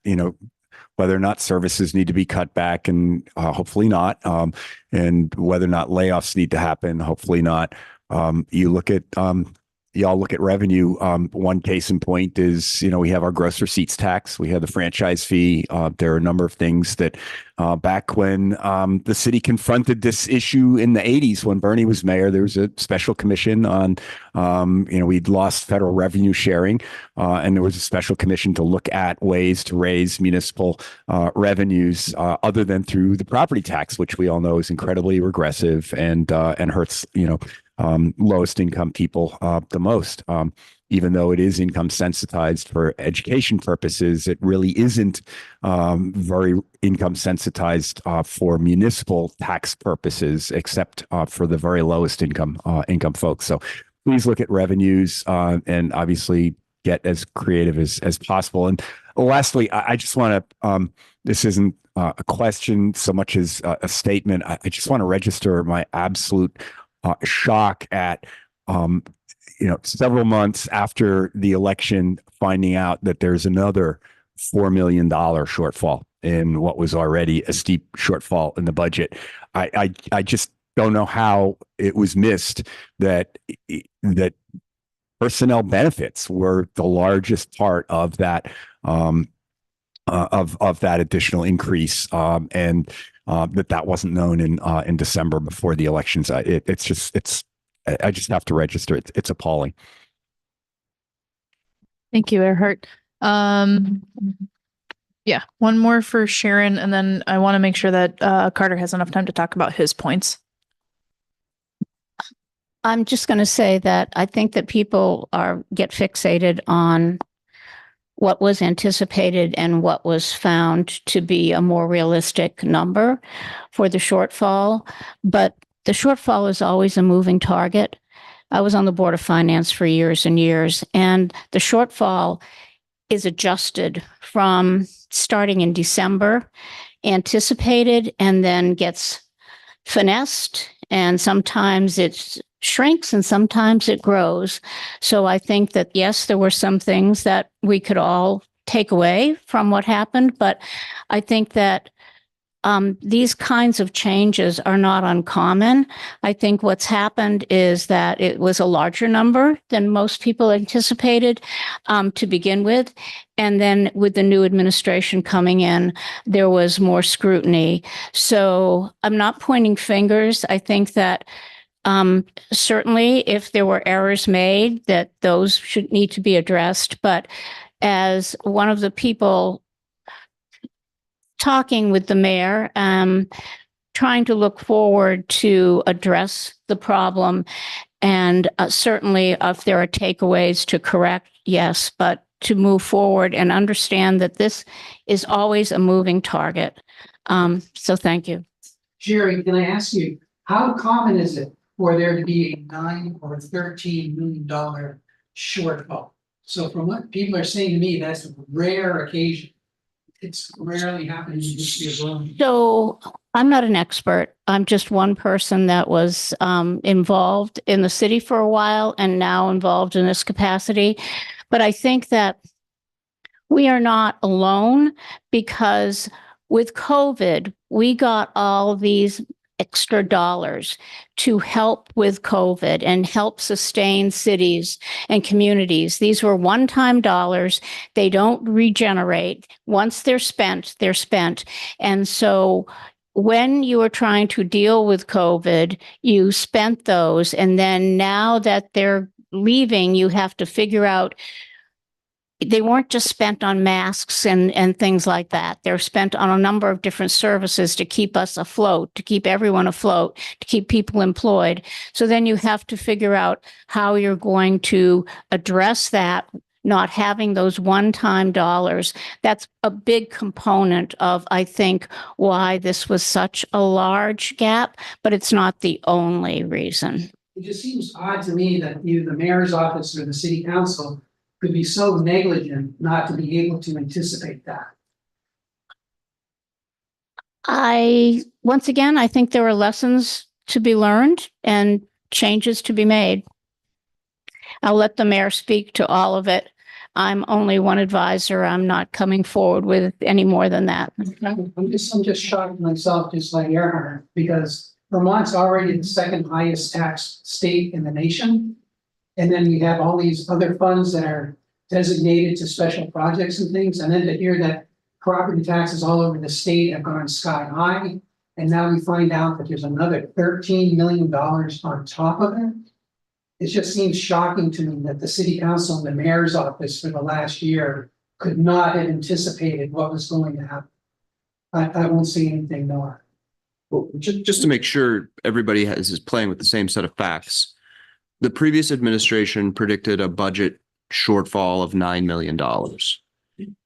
whether or not services need to be cut back, and hopefully not, and whether or not layoffs need to happen, hopefully not. Y'all look at revenue. One case in point is, we have our gross receipts tax. We have the franchise fee. There are a number of things that back when the city confronted this issue in the 80s, when Bernie was mayor, there was a special commission on, we'd lost federal revenue sharing, and there was a special commission to look at ways to raise municipal revenues other than through the property tax, which we all know is incredibly regressive and hurts, lowest income people the most. Even though it is income sensitized for education purposes, it really isn't very income sensitized for municipal tax purposes, except for the very lowest income folks. So please look at revenues and obviously get as creative as possible. And lastly, I just want to, this isn't a question so much as a statement. I just want to register my absolute shock at, several months after the election, finding out that there's another $4 million shortfall in what was already a steep shortfall in the budget. I just don't know how it was missed that personnel benefits were the largest part of that of that additional increase, and that wasn't known in December before the elections. I just have to register. It's appalling. Thank you, Earhart. Yeah, one more for Sharon, and then I want to make sure that Carter has enough time to talk about his points. I'm just going to say that I think that people get fixated on what was anticipated and what was found to be a more realistic number for the shortfall. But the shortfall is always a moving target. I was on the Board of Finance for years and years, and the shortfall is adjusted from starting in December, anticipated, and then gets finessed. And sometimes it shrinks and sometimes it grows. So I think that, yes, there were some things that we could all take away from what happened, but I think that these kinds of changes are not uncommon. I think what's happened is that it was a larger number than most people anticipated to begin with. And then with the new administration coming in, there was more scrutiny. So I'm not pointing fingers. I think that certainly if there were errors made, that those should need to be addressed. But as one of the people talking with the mayor, trying to look forward to address the problem. And certainly if there are takeaways to correct, yes, but to move forward and understand that this is always a moving target. So thank you. Jerry, can I ask you, how common is it for there to be a $9 or $13 million shortfall? So from what people are saying to me, that's a rare occasion. It's rarely happened in the history of Burlington. So I'm not an expert. I'm just one person that was involved in the city for a while and now involved in this capacity. But I think that we are not alone, because with COVID, we got all these extra dollars to help with COVID and help sustain cities and communities. These were one-time dollars. They don't regenerate. Once they're spent, they're spent. And so when you were trying to deal with COVID, you spent those. And then now that they're leaving, you have to figure out, they weren't just spent on masks and things like that. They're spent on a number of different services to keep us afloat, to keep everyone afloat, to keep people employed. So then you have to figure out how you're going to address that, not having those one-time dollars. That's a big component of, I think, why this was such a large gap, but it's not the only reason. It just seems odd to me that either the mayor's office or the city council could be so negligent not to be able to anticipate that. Once again, I think there are lessons to be learned and changes to be made. I'll let the mayor speak to all of it. I'm only one advisor. I'm not coming forward with any more than that. I'm just shocked myself, just like Earhart, because Vermont's already the second highest tax state in the nation. And then we have all these other funds that are designated to special projects and things. And then to hear that property taxes all over the state have gone sky high. And now we find out that there's another $13 million on top of it. It just seems shocking to me that the city council and the mayor's office for the last year could not have anticipated what was going to happen. I won't say anything more. Well, just to make sure everybody is playing with the same set of facts. The previous administration predicted a budget shortfall of $9 million.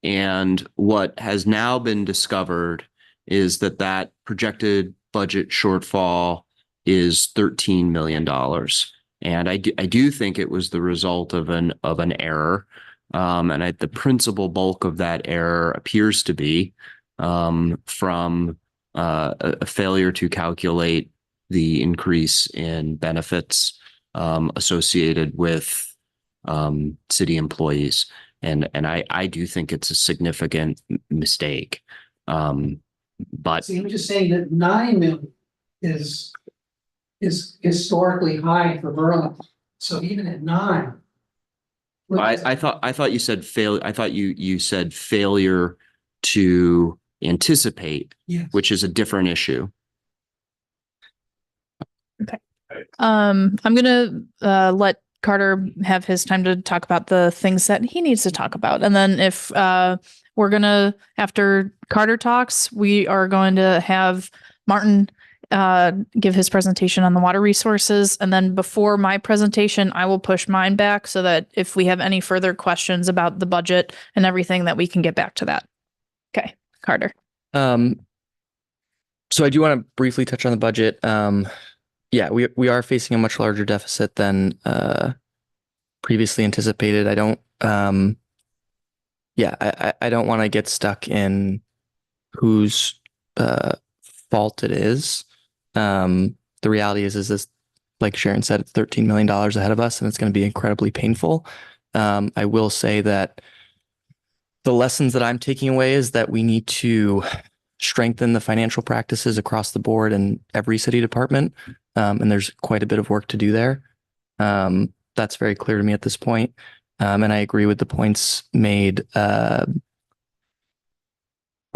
And what has now been discovered is that projected budget shortfall is $13 million. And I do think it was the result of an error. And the principal bulk of that error appears to be from a failure to calculate the increase in benefits associated with city employees. And I do think it's a significant mistake. But see, I'm just saying that 9 million is historically high for Burlington. So even at 9. I thought you said failure. I thought you said failure to anticipate, Yes. which is a different issue. I'm gonna let Carter have his time to talk about the things that he needs to talk about. And then if we're gonna, after Carter talks, we are going to have Martin give his presentation on the water resources. And then before my presentation, I will push mine back so that if we have any further questions about the budget and everything, that we can get back to that. Okay, Carter. So I do want to briefly touch on the budget. Yeah, we are facing a much larger deficit than previously anticipated. I don't I don't want to get stuck in whose fault it is. The reality is this, like Sharon said, it's $13 million ahead of us, and it's going to be incredibly painful. I will say that the lessons that I'm taking away is that we need to strengthen the financial practices across the board in every city department. And there's quite a bit of work to do there. That's very clear to me at this point. And I agree with the points made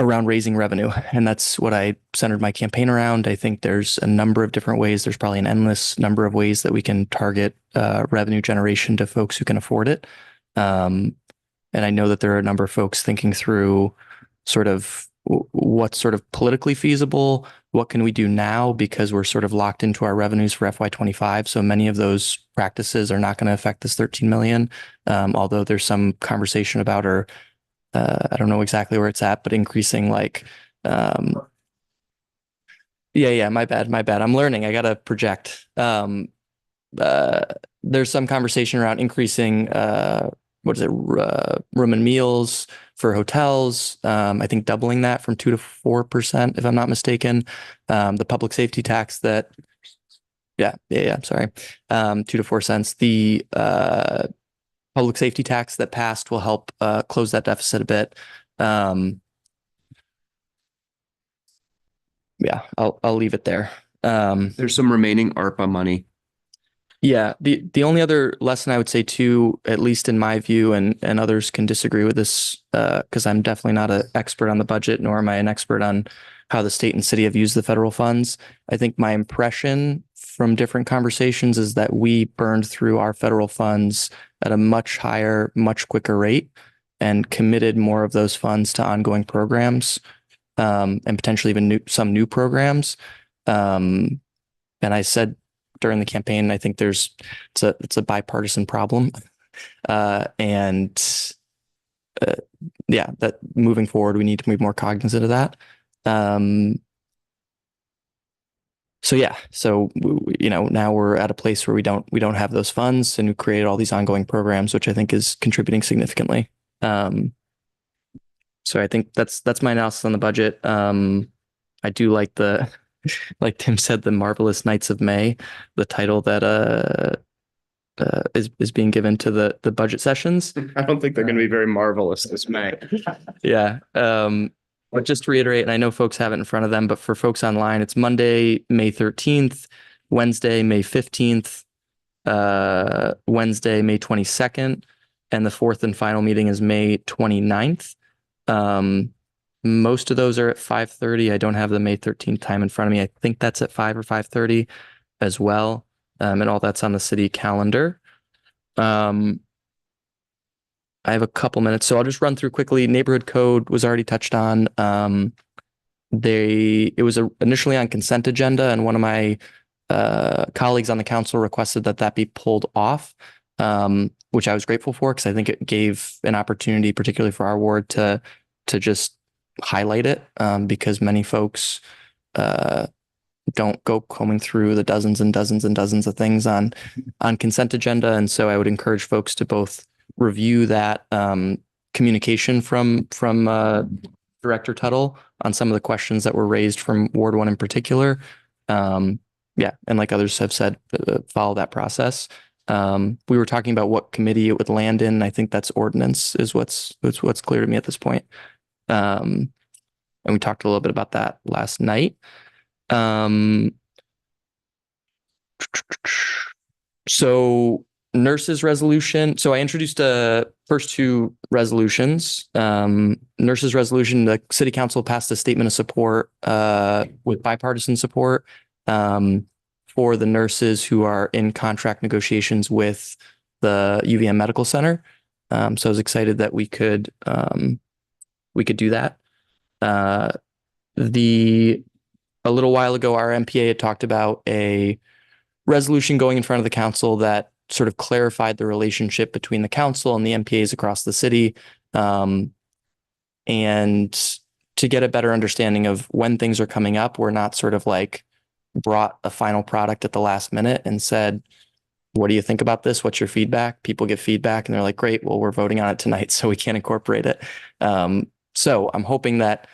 around raising revenue. And that's what I centered my campaign around. I think there's a number of different ways. There's probably an endless number of ways that we can target revenue generation to folks who can afford it. And I know that there are a number of folks thinking through sort of what's sort of politically feasible, what can we do now, because we're sort of locked into our revenues for FY25. So many of those practices are not going to affect this 13 million. Although there's some conversation about, or I don't know exactly where it's at, but increasing like, yeah, my bad. I'm learning. I got to project. There's some conversation around increasing, room and meals for hotels. I think doubling that from 2 to 4%, if I'm not mistaken. The public safety tax that, sorry, 2 to 4 cents. The public safety tax that passed will help close that deficit a bit. I'll leave it there. There's some remaining ARPA money. Yeah, the only other lesson I would say too, at least in my view, and others can disagree with this, because I'm definitely not an expert on the budget, nor am I an expert on how the state and city have used the federal funds. I think my impression from different conversations is that we burned through our federal funds at a much higher, much quicker rate, and committed more of those funds to ongoing programs, and potentially even some new programs. And I said during the campaign, I think it's a bipartisan problem. That moving forward, we need to be more cognizant of that. So now we're at a place where we don't have those funds, and we created all these ongoing programs, which I think is contributing significantly. So I think that's my analysis on the budget. I do like like Tim said, the Marvelous Nights of May, the title that is being given to the budget sessions. I don't think they're going to be very marvelous this May. Yeah. But just to reiterate, and I know folks have it in front of them, but for folks online, it's Monday, May 13th, Wednesday, May 15th, Wednesday, May 22nd, and the fourth and final meeting is May 29th. Most of those are at 5:30. I don't have the May 13th time in front of me. I think that's at 5 or 5:30 as well. And all that's on the city calendar. I have a couple minutes, so I'll just run through quickly. Neighborhood code was already touched on. It was initially on consent agenda, and one of my colleagues on the council requested that be pulled off, which I was grateful for, because I think it gave an opportunity, particularly for our ward, to just highlight it, because many folks don't go combing through the dozens and dozens and dozens of things on consent agenda. And so I would encourage folks to both review that communication from Director Tuttle on some of the questions that were raised from Ward 1 in particular. And like others have said, follow that process. We were talking about what committee it would land in. I think that's ordinance is what's clear to me at this point. And we talked a little bit about that last night. So nurses resolution. So I introduced a first two resolutions, nurses resolution, the city council passed a statement of support with bipartisan support for the nurses who are in contract negotiations with the UVM Medical Center. So I was excited that we could do that. A little while ago, our NPA had talked about a resolution going in front of the council that sort of clarified the relationship between the council and the NPAs across the city, and to get a better understanding of when things are coming up. We're not sort of like brought a final product at the last minute and said, what do you think about this? What's your feedback? People give feedback and they're like, great, well, we're voting on it tonight, so we can't incorporate it. So I'm hoping that,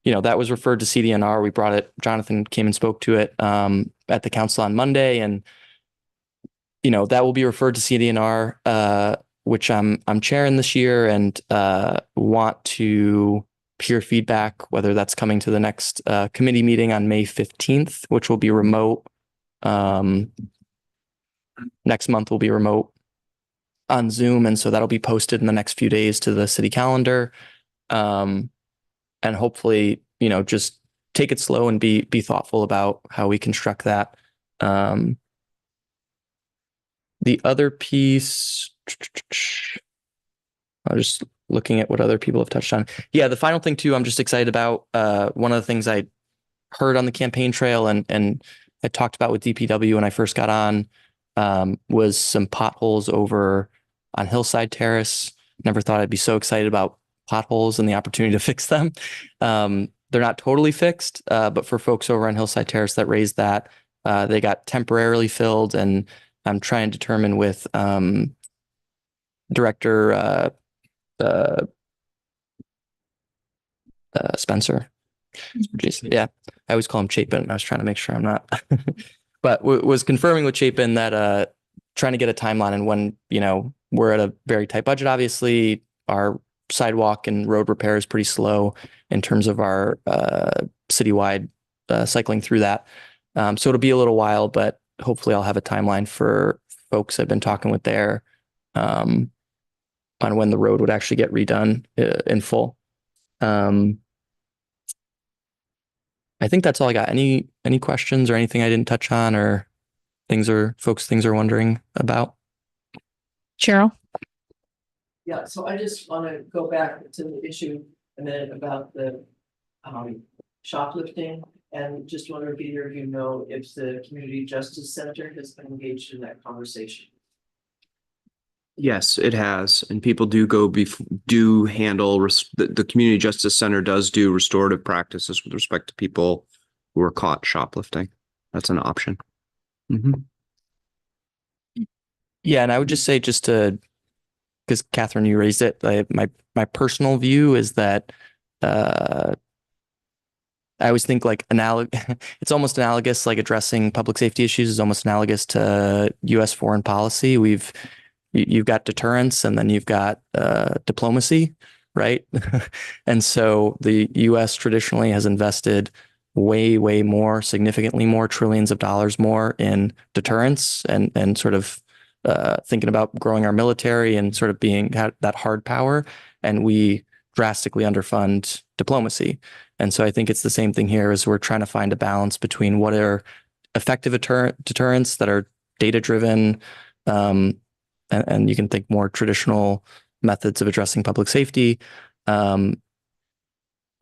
that was referred to CDNR. We brought it, Jonathan came and spoke to it at the council on Monday, and that will be referred to CDNR, which I'm chairing this year, and want to hear feedback, whether that's coming to the next committee meeting on May 15th, which will be remote. Next month will be remote on Zoom, and so that'll be posted in the next few days to the city calendar. And hopefully, just take it slow and be thoughtful about how we construct that. The other piece, I'm just looking at what other people have touched on. Yeah, the final thing too, I'm just excited about. One of the things I heard on the campaign trail and I talked about with DPW when I first got on was some potholes over on Hillside Terrace. Never thought I'd be so excited about potholes and the opportunity to fix them. They're not totally fixed, but for folks over on Hillside Terrace that raised that, they got temporarily filled, and I'm trying to determine with Director Spencer. Jeez, yeah, I always call him Chapin. I was trying to make sure I'm not, but was confirming with Chapin that trying to get a timeline, and when we're at a very tight budget. Obviously, our sidewalk and road repair is pretty slow in terms of our citywide cycling through that. So it'll be a little while, but hopefully I'll have a timeline for folks I've been talking with there on when the road would actually get redone in full. I think that's all I got. Any questions or anything I didn't touch on, or things are wondering about? Cheryl? Yeah, so I just want to go back to the issue a minute about the shoplifting, and just wonder if either of you know if the Community Justice Center has been engaged in that conversation. Yes, it has, and people do handle the Community Justice Center does do restorative practices with respect to people who are caught shoplifting. That's an option. Mm-hmm. Yeah, and I would just say, because Catherine, you raised it, my personal view is that I always think like it's almost analogous, like addressing public safety issues is almost analogous to U.S. foreign policy. You've got deterrence, and then you've got diplomacy, right? And so the U.S. traditionally has invested way more, significantly more, trillions of dollars more in deterrence and sort of thinking about growing our military and sort of being that hard power, and we drastically underfund diplomacy. And so I think it's the same thing here, as we're trying to find a balance between what are effective deterrents that are data driven, and you can think more traditional methods of addressing public safety. But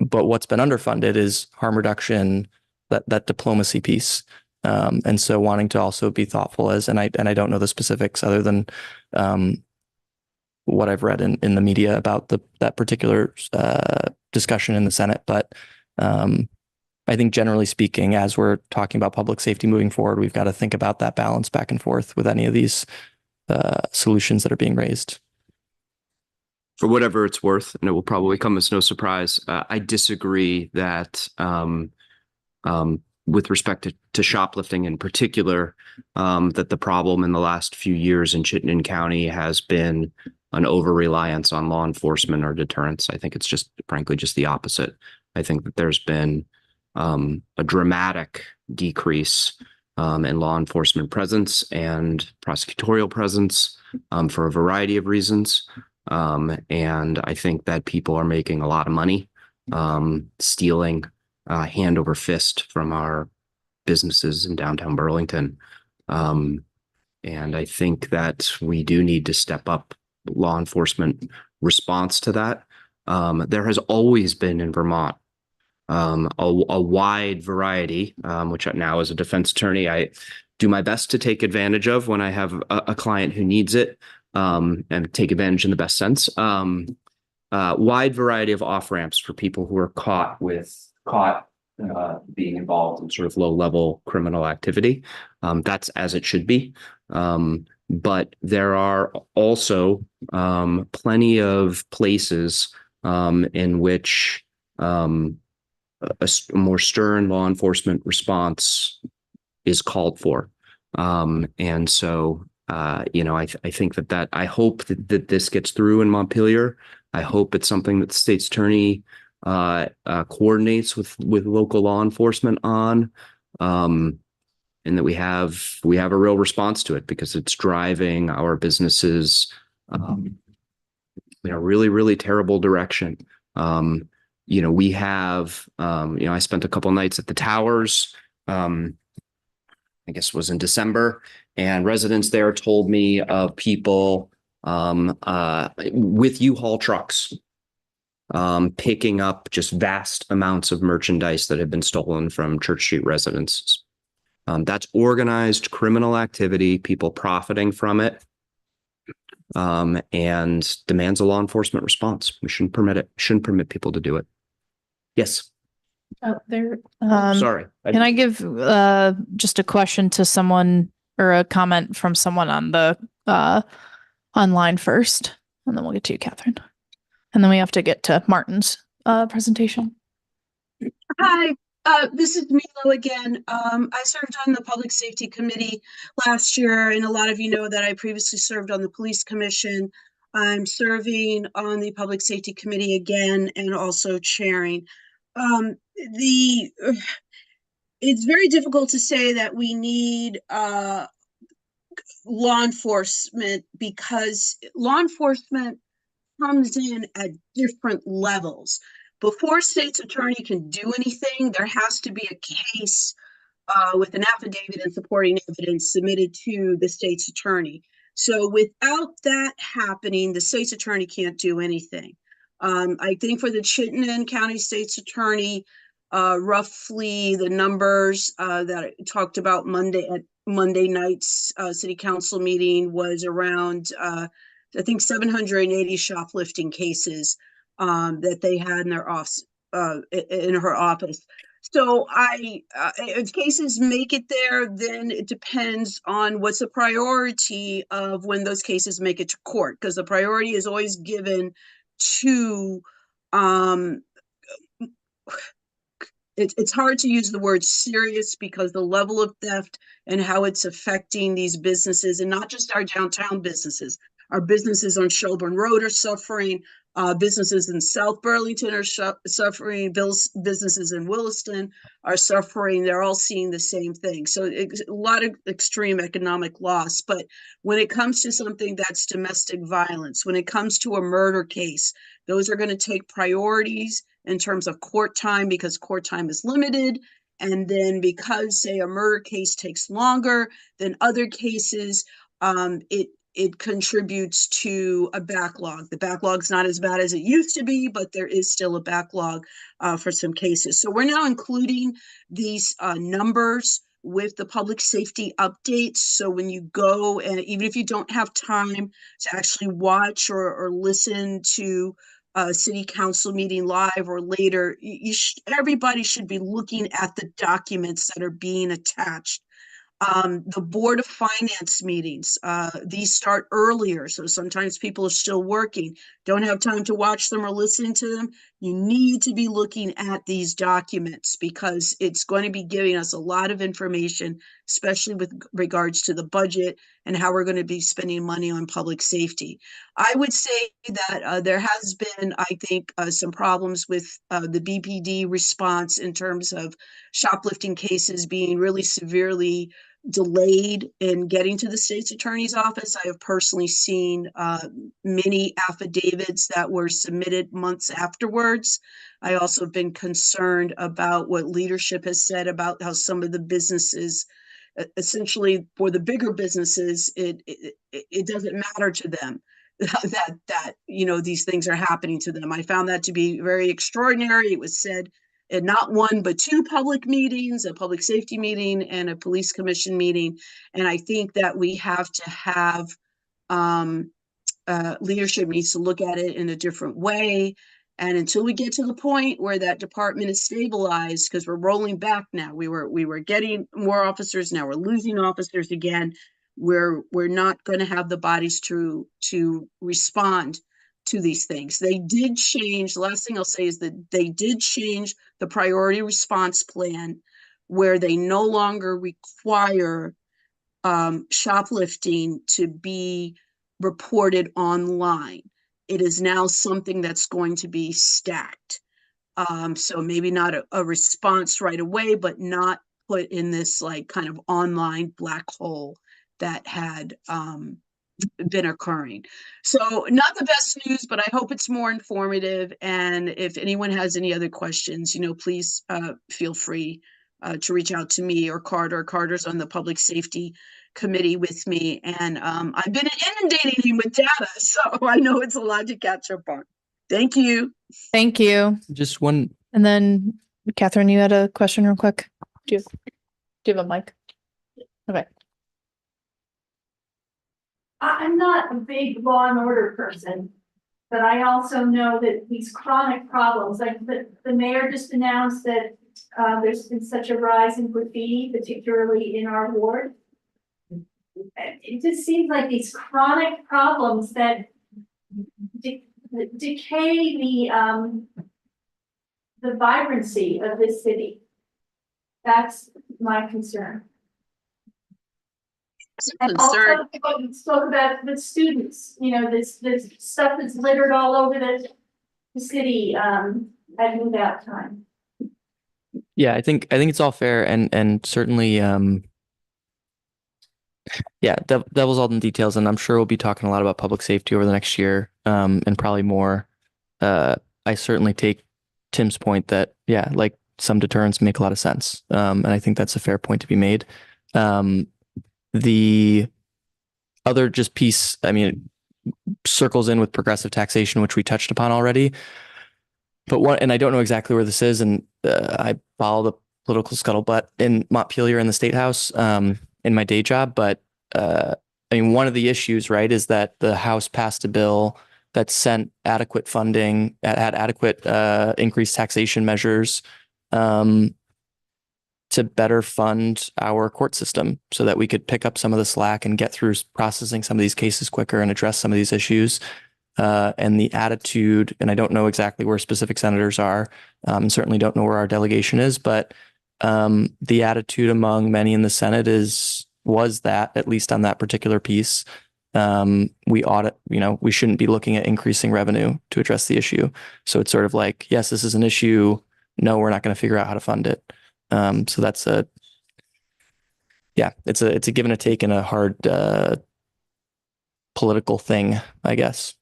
what's been underfunded is harm reduction, that diplomacy piece. And so wanting to also be thoughtful and I don't know the specifics other than what I've read in the media about that particular discussion in the Senate. But I think generally speaking, as we're talking about public safety moving forward, we've got to think about that balance back and forth with any of these solutions that are being raised. For whatever it's worth, and it will probably come as no surprise, I disagree that with respect to shoplifting in particular, that the problem in the last few years in Chittenden County has been an over-reliance on law enforcement or deterrence. I think it's just, frankly, just the opposite. I think that there's been a dramatic decrease in law enforcement presence and prosecutorial presence for a variety of reasons. And I think that people are making a lot of money stealing hand over fist from our businesses in downtown Burlington. And I think that we do need to step up law enforcement response to that. There has always been in Vermont a wide variety, which now as a defense attorney, I do my best to take advantage of when I have a client who needs it, and take advantage in the best sense. Wide variety of off ramps for people who are caught being involved in sort of low level criminal activity. That's as it should be. But there are also plenty of places in which a more stern law enforcement response is called for. And so, I think that I hope that this gets through in Montpelier. I hope it's something that the state's attorney coordinates with local law enforcement on, and that we have a real response to it, because it's driving our businesses in a really, really terrible direction. We have, I spent a couple nights at the towers, I guess it was in December, and residents there told me of people with U-Haul trucks picking up just vast amounts of merchandise that had been stolen from Church Street residences. That's organized criminal activity, people profiting from it, and demands a law enforcement response. We shouldn't permit it. Shouldn't permit people to do it. Yes. Sorry. Can I give just a question to someone, or a comment from someone on the online first, and then we'll get to you, Catherine. And then we have to get to Martin's presentation. Hi, this is Milo again. I served on the Public Safety Committee last year, and a lot of you know that I previously served on the Police Commission. I'm serving on the Public Safety Committee again, and also chairing. It's very difficult to say that we need law enforcement, because law enforcement comes in at different levels. Before state's attorney can do anything, there has to be a case with an affidavit and supporting evidence submitted to the state's attorney. So without that happening, the state's attorney can't do anything. I think for the Chittenden County State's Attorney, roughly the numbers that I talked about at Monday night's City Council meeting was around, I think 780 shoplifting cases that they had in their office, in her office. So if cases make it there, then it depends on what's the priority of when those cases make it to court, because the priority is always given to it's hard to use the word serious, because the level of theft and how it's affecting these businesses, and not just our downtown businesses. Our businesses on Shelburne Road are suffering. Businesses in South Burlington are suffering. Businesses in Williston are suffering. They're all seeing the same thing. So it's a lot of extreme economic loss. But when it comes to something that's domestic violence, when it comes to a murder case, those are going to take priorities in terms of court time, because court time is limited. And then because, say, a murder case takes longer than other cases, it contributes to a backlog. The backlog's not as bad as it used to be, but there is still a backlog for some cases. So we're now including these numbers with the public safety updates. So when you go, and even if you don't have time to actually watch or listen to a city council meeting live or later, everybody should be looking at the documents that are being attached. The Board of Finance meetings, these start earlier, so sometimes people are still working, don't have time to watch them or listen to them. You need to be looking at these documents, because it's going to be giving us a lot of information, especially with regards to the budget and how we're going to be spending money on public safety. I would say that there has been, I think, some problems with the BPD response in terms of shoplifting cases being really severely delayed in getting to the state's attorney's office. I have personally seen many affidavits that were submitted months afterwards. I also have been concerned about what leadership has said about how some of the businesses, essentially for the bigger businesses, it doesn't matter to them that these things are happening to them. I found that to be very extraordinary. It was said in not one but two public meetings, a public safety meeting and a police commission meeting. And I think that we have to have leadership needs to look at it in a different way. And until we get to the point where that department is stabilized, because we're rolling back now, we were getting more officers, now we're losing officers again. We're not going to have the bodies to respond to these things. They did change. The last thing I'll say is that they did change the priority response plan, where they no longer require shoplifting to be reported online. It is now something that's going to be stacked. So maybe not a response right away, but not put in this like kind of online black hole that had been occurring. So not the best news, but I hope it's more informative. And if anyone has any other questions, please feel free to reach out to me or Carter. Carter's on the public safety committee with me. And I've been inundating him with data, so I know it's a lot to catch up on. Thank you. Thank you. Just one. And then Catherine, you had a question real quick. Do you have a mic? Okay. I'm not a big law and order person, but I also know that these chronic problems, like the mayor just announced that there's been such a rise in graffiti, particularly in our ward. It just seems like these chronic problems that decay the vibrancy of this city. That's my concern. And also, you spoke about the students, this stuff that's littered all over the city at move out time. Yeah, I think it's all fair and certainly devil's all in details, and I'm sure we'll be talking a lot about public safety over the next year, and probably more. I certainly take Tim's point that like some deterrents make a lot of sense, and I think that's a fair point to be made. The other just piece, circles in with progressive taxation, which we touched upon already. But and I don't know exactly where this is, and I follow the political scuttlebutt in Montpelier in the State House in my day job. But one of the issues, right, is that the House passed a bill that sent adequate funding, had adequate increased taxation measures to better fund our court system so that we could pick up some of the slack and get through processing some of these cases quicker and address some of these issues. And the attitude, and I don't know exactly where specific senators are, certainly don't know where our delegation is, but the attitude among many in the Senate was that, at least on that particular piece, we shouldn't be looking at increasing revenue to address the issue. So it's sort of like, yes, this is an issue. No, we're not going to figure out how to fund it. So that's it's a give and a take and a hard political thing, I guess.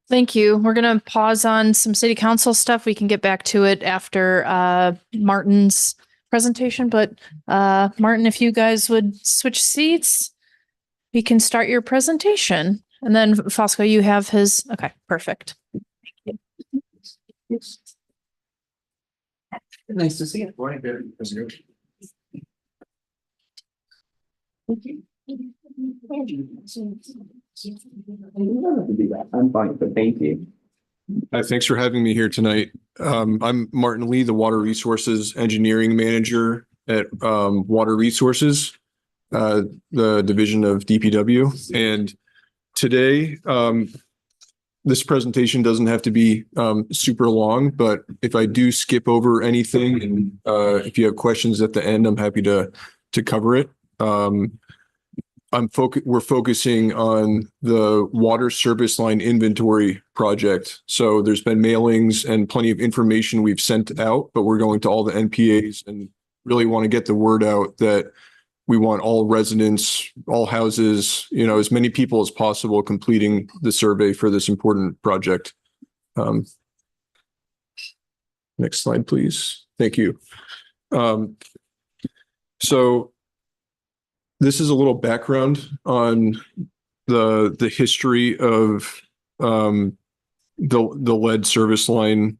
Thank you. We're going to pause on some city council stuff. We can get back to it after Martin's presentation. But Martin, if you guys would switch seats, we can start your presentation. And then Fosco, you have his. Okay, perfect. Nice to see you. Morning, David. I'm fine, but thank you. Thanks for having me here tonight. I'm Martin Lee, the Water Resources Engineering Manager at Water Resources, the division of DPW. And today, this presentation doesn't have to be super long, but if I do skip over anything, and if you have questions at the end, I'm happy to cover it. We're focusing on the water service line inventory project. So there's been mailings and plenty of information we've sent out, but we're going to all the NPAs and really want to get the word out that we want all residents, all houses, as many people as possible completing the survey for this important project. Next slide, please. Thank you. So this is a little background on the history of the lead service line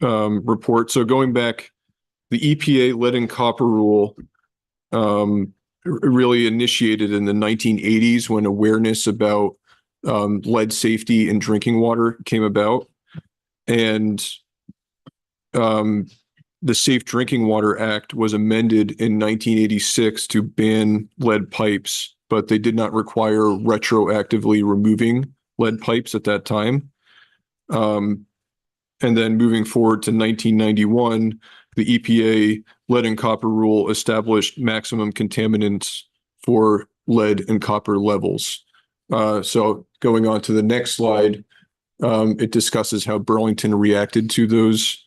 report. So going back, the EPA lead and copper rule really initiated in the 1980s when awareness about lead safety in drinking water came about. And the Safe Drinking Water Act was amended in 1986 to ban lead pipes, but they did not require retroactively removing lead pipes at that time. And then moving forward to 1991, the EPA lead and copper rule established maximum contaminants for lead and copper levels. So going on to the next slide, it discusses how Burlington reacted to those.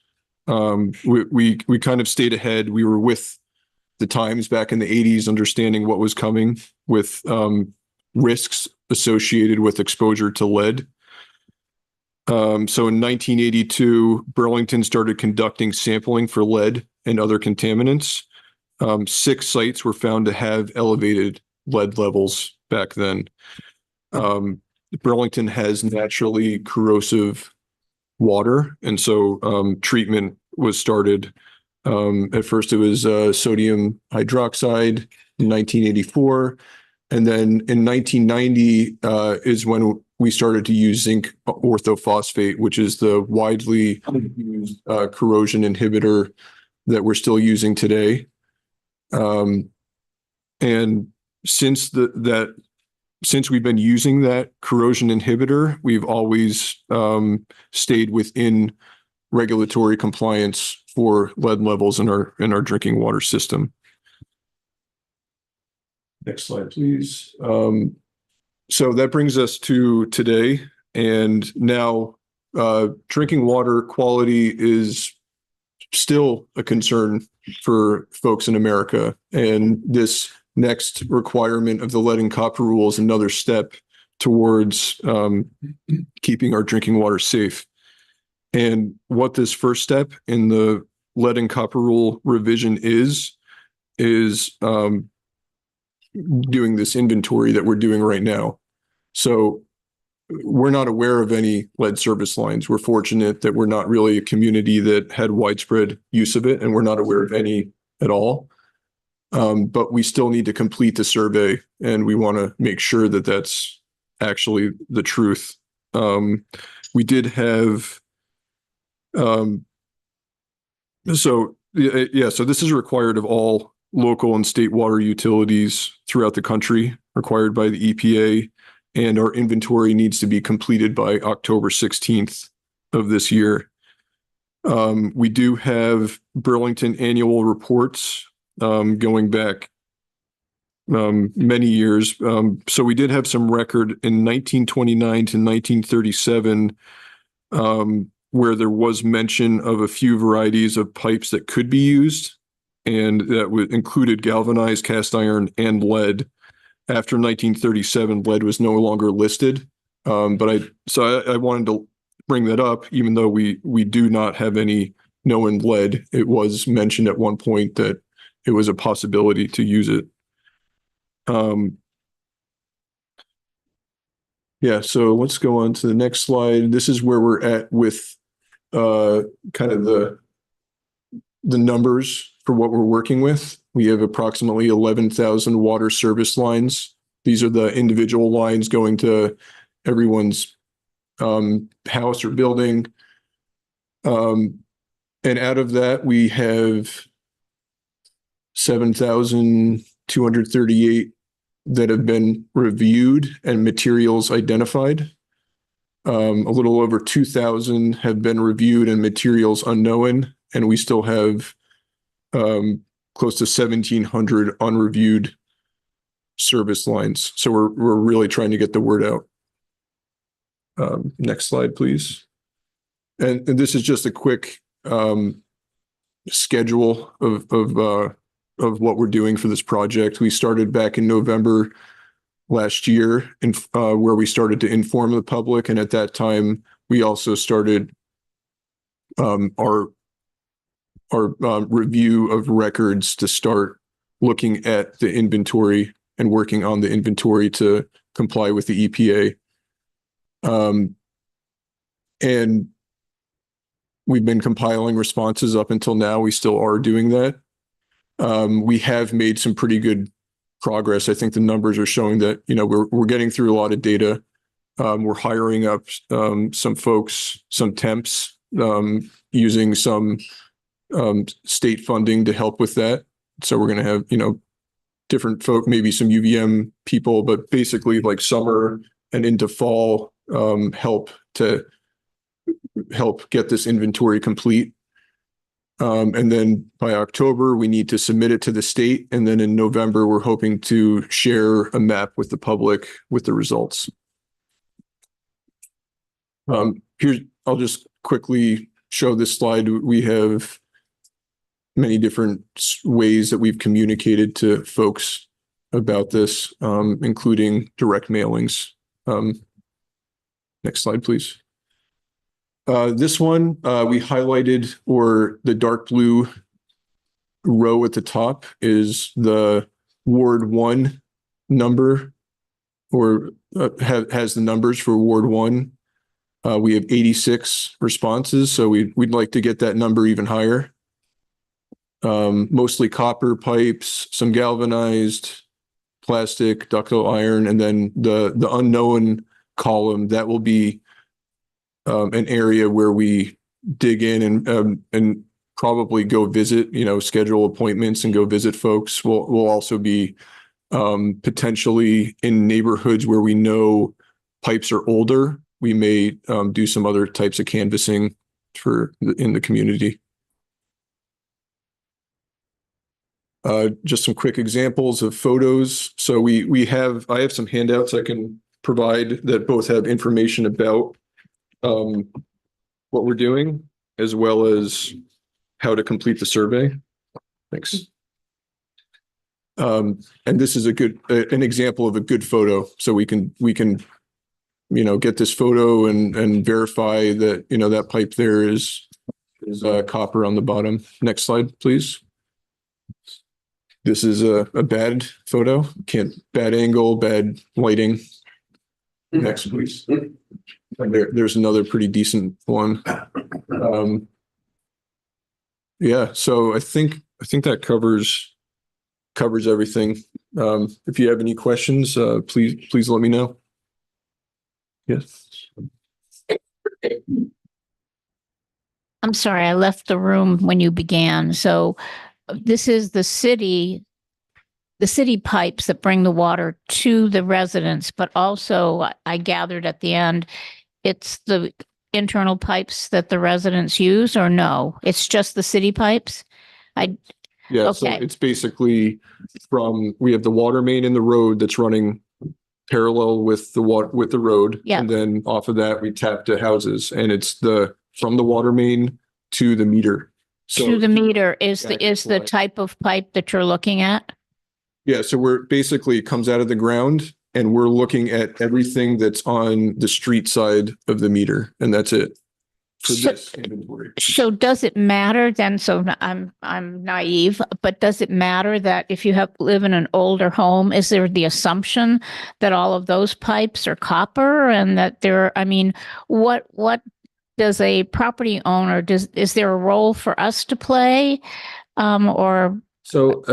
We kind of stayed ahead. We were with the times back in the 80s, understanding what was coming with risks associated with exposure to lead. So in 1982, Burlington started conducting sampling for lead and other contaminants. 6 sites were found to have elevated lead levels back then. Burlington has naturally corrosive water, and so treatment was started. At first it was sodium hydroxide in 1984, and then in 1990 is when we started to use zinc orthophosphate, which is the widely used corrosion inhibitor that we're still using today. And since since we've been using that corrosion inhibitor, we've always stayed within regulatory compliance for lead levels in our drinking water system. Next slide, please. So that brings us to today, and now drinking water quality is still a concern for folks in America, and this next requirement of the lead and copper rule is another step towards keeping our drinking water safe. And what this first step in the lead and copper rule revision is doing this inventory that we're doing right now. So we're not aware of any lead service lines. We're fortunate that we're not really a community that had widespread use of it, and we're not aware of any at all. But we still need to complete the survey, and we want to make sure that that's actually the truth. We did have, so this is required of all local and state water utilities throughout the country, required by the EPA, and our inventory needs to be completed by October 16th of this year. We do have Burlington annual reports going back many years. So we did have some record in 1929 to 1937 where there was mention of a few varieties of pipes that could be used, and that included galvanized, cast iron, and lead. After 1937, lead was no longer listed. But I wanted to bring that up, even though we do not have any known lead. It was mentioned at one point that it was a possibility to use it. So let's go on to the next slide. This is where we're at with kind of the numbers for what we're working with. We have approximately 11,000 water service lines. These are the individual lines going to everyone's house or building. And out of that, we have 7,238 that have been reviewed and materials identified. A little over 2,000 have been reviewed and materials unknown, and we still have close to 1,700 unreviewed service lines. So we're really trying to get the word out. Next slide, please. And this is just a quick schedule of what we're doing for this project. We started back in November last year, and where we started to inform the public, and at that time we also started our review of records to start looking at the inventory and working on the inventory to comply with the EPA. And we've been compiling responses up until now. We still are doing that. We have made some pretty good progress. I think the numbers are showing that, you know, we're getting through a lot of data. We're hiring up some folks, some temps, using some state funding to help with that. So we're going to have, you know, different folk, maybe some UVM people, but basically like summer and into fall help get this inventory complete. And then by October, we need to submit it to the state. And then in November, we're hoping to share a map with the public with the results. Here's, I'll just quickly show this slide. We have many different ways that we've communicated to folks about this, including direct mailings. Next slide, please. This one we highlighted, or the dark blue row at the top is the Ward 1 number, or has the numbers for Ward 1. We have 86 responses, so we'd like to get that number even higher. Mostly copper pipes, some galvanized, plastic, ductile iron, and then the unknown column, that will be an area where we dig in and probably go visit, you know, schedule appointments and go visit folks. We'll also be potentially in neighborhoods where we know pipes are older. We may do some other types of canvassing in the community. Just some quick examples of photos. So I have some handouts I can provide that both have information about what we're doing, as well as how to complete the survey. Thanks. And this is an example of a good photo. So we can, you know, get this photo and verify that, you know, that pipe there is copper on the bottom. Next slide, please. This is a bad photo. Bad angle, bad lighting. Next, please. There's another pretty decent one. Yeah, so I think that covers everything. If you have any questions, please let me know. Yes. I'm sorry, I left the room when you began. So this is the city pipes that bring the water to the residents, but also I gathered at the end, it's the internal pipes that the residents use, or no? It's just the city pipes? Yeah, okay. So it's basically we have the water main in the road that's running parallel with the road. Yeah. And then off of that, we tap to houses, and it's from the water main to the meter. So to the meter is the type of pipe that you're looking at? Yeah, so it comes out of the ground, and we're looking at everything that's on the street side of the meter, and that's it for this inventory. So does it matter then? So I'm naive, but does it matter that if you live in an older home, is there the assumption that all of those pipes are copper, and that what does a property owner, is there a role for us to play? So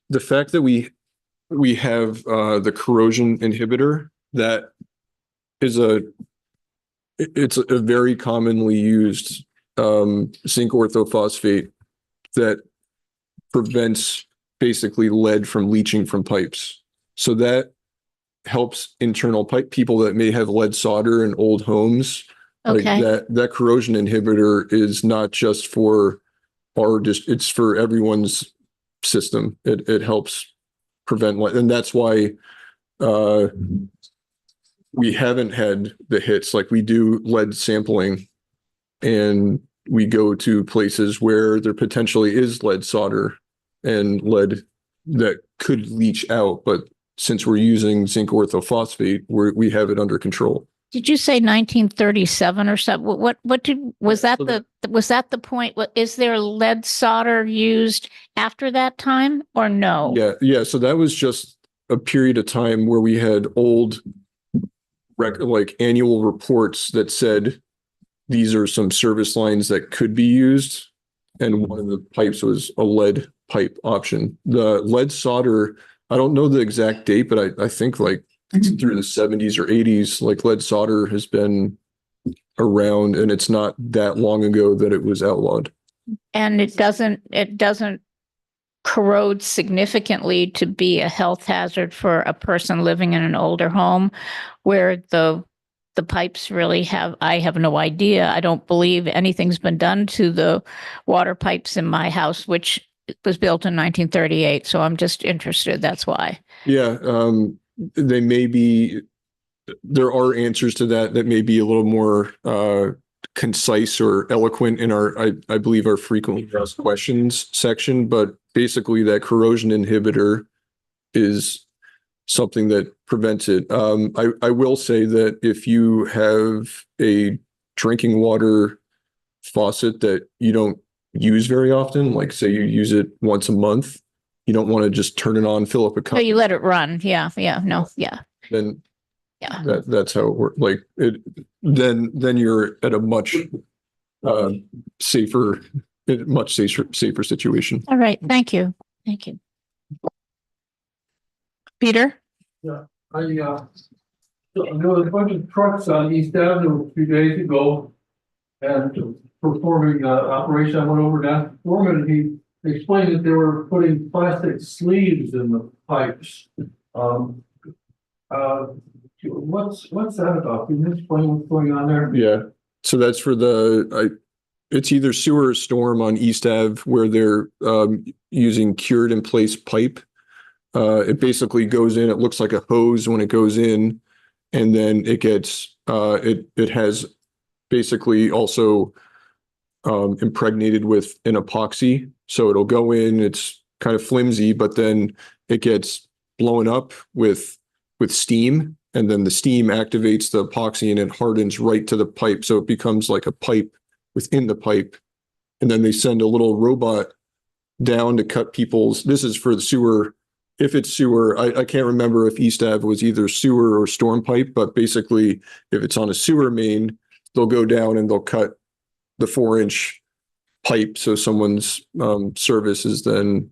the fact that we have the corrosion inhibitor, that is it's a very commonly used zinc orthophosphate that prevents basically lead from leaching from pipes. So that helps internal pipe people that may have lead solder in old homes. Okay. Like that corrosion inhibitor is not just for it's for everyone's system. It helps prevent lead, and that's why we haven't had the hits. Like, we do lead sampling, and we go to places where there potentially is lead solder and lead that could leach out, but since we're using zinc orthophosphate, we have it under control. Did you say 1937 or something? Was that the point? Is there lead solder used after that time or no? Yeah. So that was just a period of time where we had old like annual reports that said these are some service lines that could be used. And one of the pipes was a lead pipe option. The lead solder, I don't know the exact date, but I think like through the 70s or 80s, like lead solder has been around, and it's not that long ago that it was outlawed. And it doesn't corrode significantly to be a health hazard for a person living in an older home where the pipes really I have no idea. I don't believe anything's been done to the water pipes in my house, which was built in 1938. So I'm just interested. That's why. Yeah. They may be, there are answers to that may be a little more concise or eloquent in I believe our frequently asked questions section, but basically that corrosion inhibitor is something that prevents it. I will say that if you have a drinking water faucet that you don't use very often, like say you use it once a month, you don't want to just turn it on, fill up a cup. So you let it run. Yeah. No. Yeah. Then yeah, that's how it works. Like it, then you're at a much safer situation. All right. Thank you. Peter? Yeah, there was a bunch of trucks on East Avenue a few days ago and performing operation. I went over to ask the foreman, and he explained that they were putting plastic sleeves in the pipes. What's that about? Can you explain what's going on there? Yeah, so that's for it's either sewer or storm on East Ave where they're using cured in place pipe. It basically goes in, it looks like a hose when it goes in, and then it gets, it has basically also impregnated with an epoxy. So it'll go in, it's kind of flimsy, but then it gets blown up with steam, and then the steam activates the epoxy and it hardens right to the pipe. So it becomes like a pipe within the pipe. And then they send a little robot down to cut this is for the sewer. If it's sewer, I can't remember if East Ave was either sewer or storm pipe, but basically if it's on a sewer main, they'll go down and they'll cut the 4-inch pipe. So someone's service is then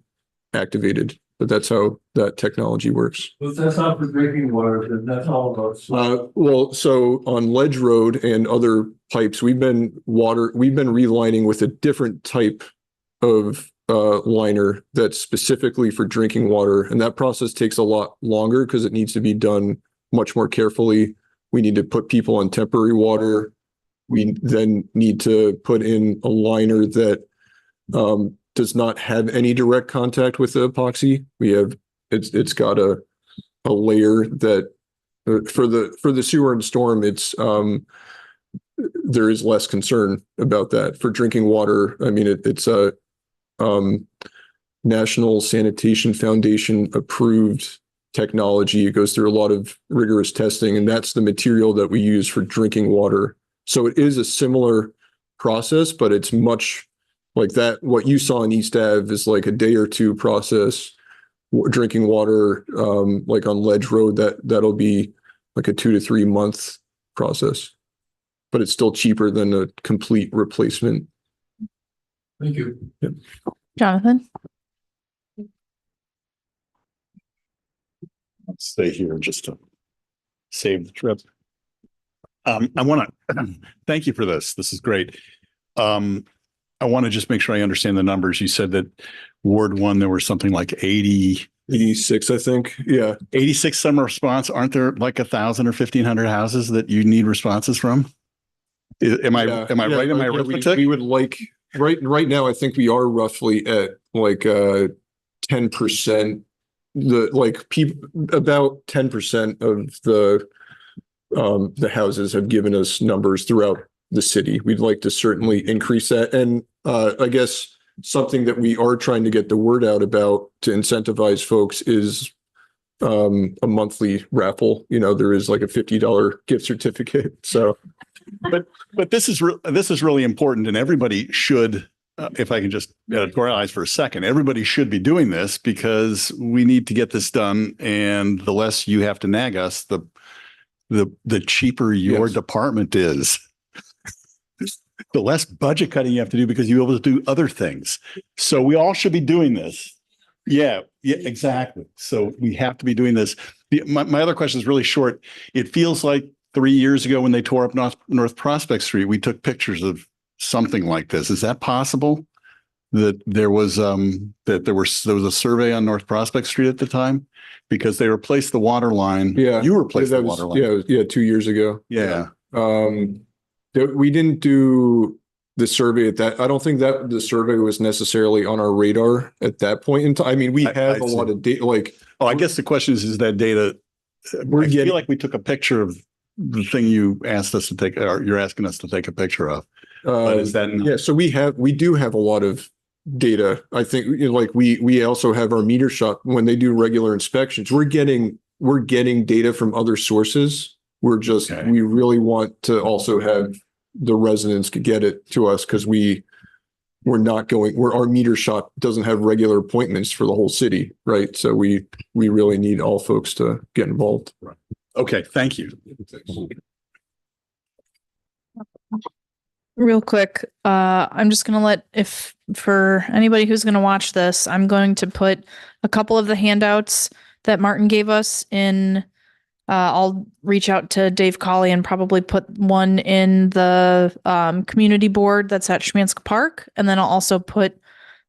activated, but that's how that technology works. But that's not for drinking water, then that's all about. Well, so on Ledge Road and other pipes, we've been relining with a different type of liner that's specifically for drinking water. And that process takes a lot longer because it needs to be done much more carefully. We need to put people on temporary water. We then need to put in a liner that does not have any direct contact with the epoxy. It's got a layer that for the sewer and storm, there is less concern about that. For drinking water, I mean, it's a National Sanitation Foundation approved technology. It goes through a lot of rigorous testing, and that's the material that we use for drinking water. So it is a similar process, but it's much like that. What you saw in East Ave is like a day or two process. Drinking water, like on Ledge Road, that'll be like a 2 to 3 month process, but it's still cheaper than a complete replacement. Thank you. Yep. Jonathan? I'll stay here just to save the trip. I want to thank you for this. This is great. I want to just make sure I understand the numbers. You said that Ward 1, there were something like 86, I think. Yeah. 86 summer response. Aren't there like 1,000 or 1,500 houses that you need responses from? Am I right in my arithmetic? We would like right now, I think we are roughly at like 10%. About 10% of the houses have given us numbers throughout the city. We'd like to certainly increase that. And I guess something that we are trying to get the word out about to incentivize folks is a monthly raffle. You know, there is like a $50 gift certificate. So, but this is really important, and everybody should. If I can just editorialize for a second, everybody should be doing this because we need to get this done. And the less you have to nag us, the cheaper your department is. The less budget cutting you have to do because you're able to do other things. So we all should be doing this. Yeah, exactly. So we have to be doing this. My other question is really short. It feels like 3 years ago when they tore up North Prospect Street, we took pictures of something like this. Is that possible? That there was there was a survey on North Prospect Street at the time because they replaced the water line. Yeah, you replaced the water line. Yeah, 2 years ago. Yeah. We didn't do the survey at that. I don't think that the survey was necessarily on our radar at that point in time. I mean, we have a lot of data. Like, I guess the question is that data? I feel like we took a picture of the thing you asked us to take, or you're asking us to take a picture of. But is that yeah? So we do have a lot of data. I think, you know, like we also have our meter shop when they do regular inspections. We're getting data from other sources. We really want to also have the residents get it to us because our meter shop doesn't have regular appointments for the whole city, right? So we really need all folks to get involved. Right. Okay, thank you. Real quick, I'm just going to for anybody who's going to watch this, I'm going to put a couple of the handouts that Martin gave us in. I'll reach out to Dave Colley and probably put one in the community board that's at Schmansk Park. And then I'll also put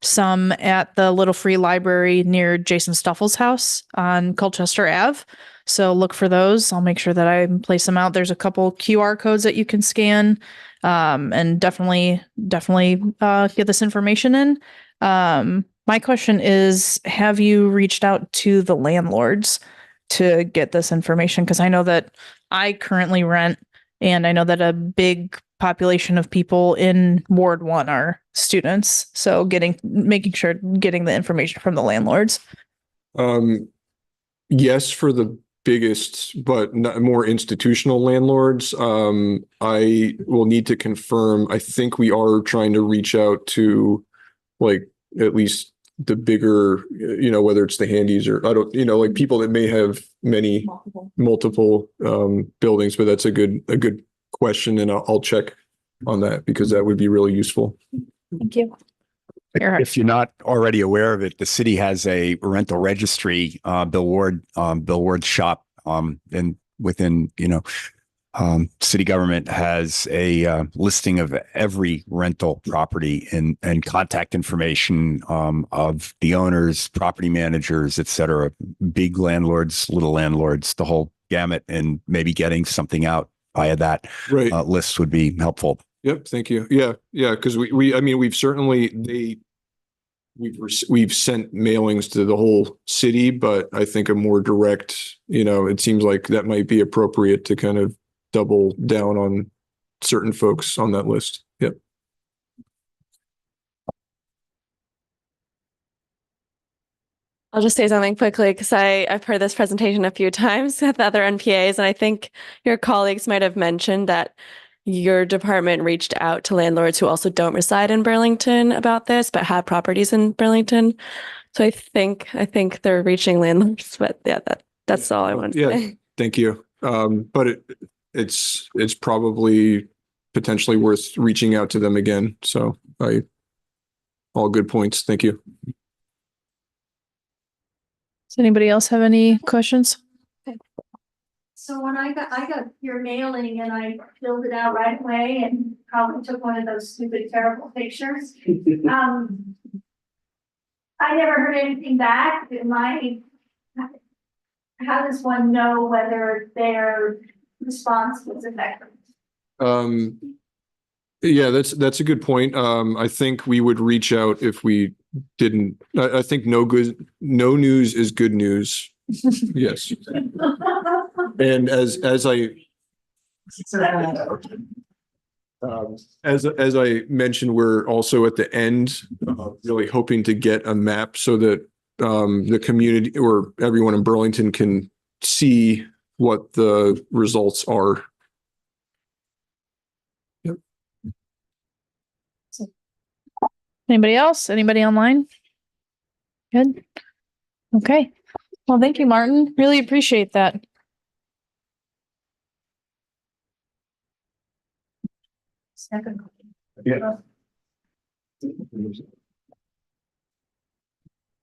some at the Little Free Library near Jason Stuffel's house on Colchester Ave. So look for those. I'll make sure that I place them out. There's a couple QR codes that you can scan. And definitely get this information in. My question is, have you reached out to the landlords to get this information? Because I know that I currently rent, and I know that a big population of people in Ward 1 are students. So making sure getting the information from the landlords. Yes, for the biggest, but not more institutional landlords. I will need to confirm. I think we are trying to reach out to like at least the bigger, you know, whether it's the handies or like people that may have multiple buildings, but that's a good question. And I'll check on that because that would be really usul. Thank you. If you're not already aware of it, the city has a rental registry, Bill Ward shop, and within, city government has a listing of every rental property and contact information of the owners, property managers, et cetera, big landlords, little landlords, the whole gamut, and maybe getting something out via that list would be helpful. Yep. Thank you. Yeah. Because we've certainly we've sent mailings to the whole city, but I think a more direct, it seems like that might be appropriate to kind of double down on certain folks on that list. Yep. I'll just say something quickly because I've heard this presentation a few times with other NPAs, and I think your colleagues might have mentioned that your department reached out to landlords who also don't reside in Burlington about this, but have properties in Burlington. So I think they're reaching landlords, but yeah, that's all I want to say. Thank you. But it's probably potentially worth reaching out to them again. So all good points. Thank you. Does anybody else have any questions? So when I got your mailing and I filled it out right away and probably took one of those stupid, terrible pictures. I never heard anything back. How does one know whether their response was effective? Yeah, that's a good point. I think we would reach out if we didn't. I think no news is good news. Yes. And as I As I mentioned, we're also at the end, really hoping to get a map so that the community or everyone in Burlington can see what the results are. Anybody else? Anybody online? Good. Okay. Well, thank you, Martin. Really appreciate that. Second. Yeah.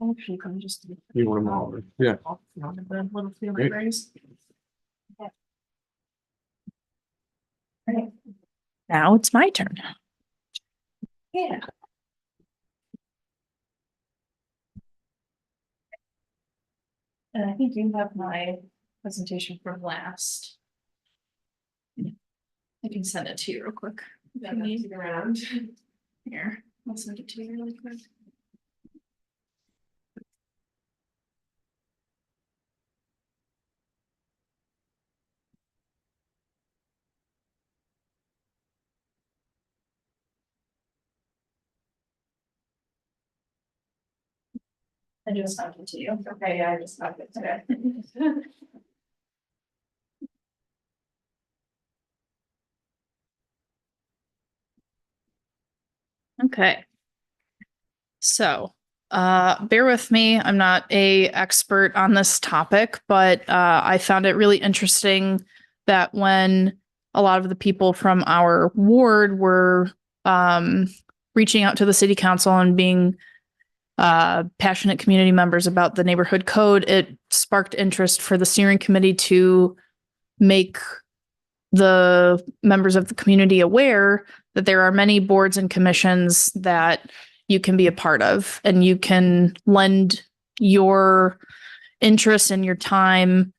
Actually, can I just. You want them all? Yeah. Little field Great. raise. Okay. Right. Now it's my turn. Yeah. And I think you have my presentation from last. I can send it to you real quick. If you need it around. Here, I'll send it to you really quick. I just sent it to you. Okay, yeah, I just got it today. Okay. So, bear with me. I'm not a expert on this topic, but I found it really interesting that when a lot of the people from our ward were reaching out to the city council and being passionate community members about the neighborhood code, it sparked interest for the steering committee to make the members of the community aware that there are many boards and commissions that you can be a part of, and you can lend your interest and your time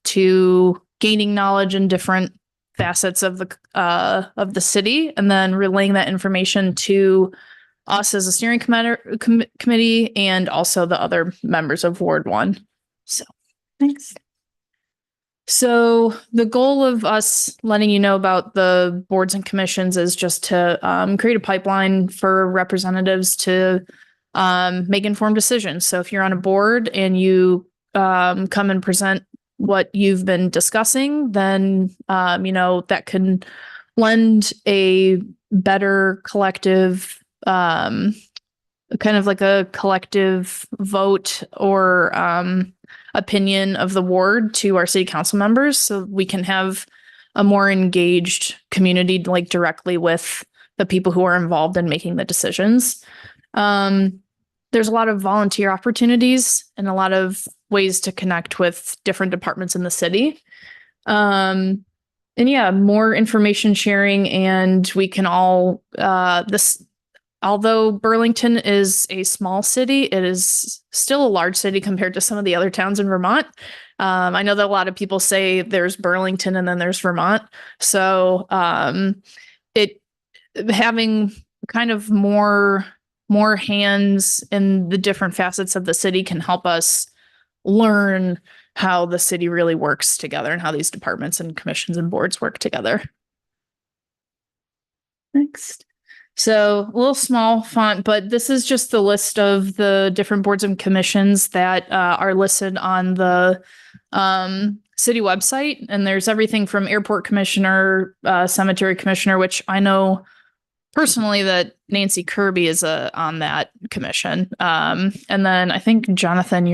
to gaining knowledge in different facets of the city, and then relaying that information to us as a steering committee and also the other members of Ward 1. So, thanks. So the goal of us letting you know about the boards and commissions is just to create a pipeline for representatives to make informed decisions. So if you're on a board and you come and present what you've been discussing, then that can lend a better collective kind of like a collective vote or opinion of the ward to our city council members, so we can have a more engaged community, like directly with the people who are involved in making the decisions. There's a lot of volunteer opportunities and a lot of ways to connect with different departments in the city. And yeah, more information sharing, and we can all although Burlington is a small city, it is still a large city compared to some of the other towns in Vermont. I know that a lot of people say there's Burlington and then there's Vermont. So it having kind of more hands in the different facets of the city can help us learn how the city really works together and how these departments and commissions and boards work together. Next. So a little small font, but this is just the list of the different boards and commissions that are listed on the city website. And there's everything from airport commissioner, cemetery commissioner, which I know personally that Nancy Kirby is on that commission. And then I think Jonathan,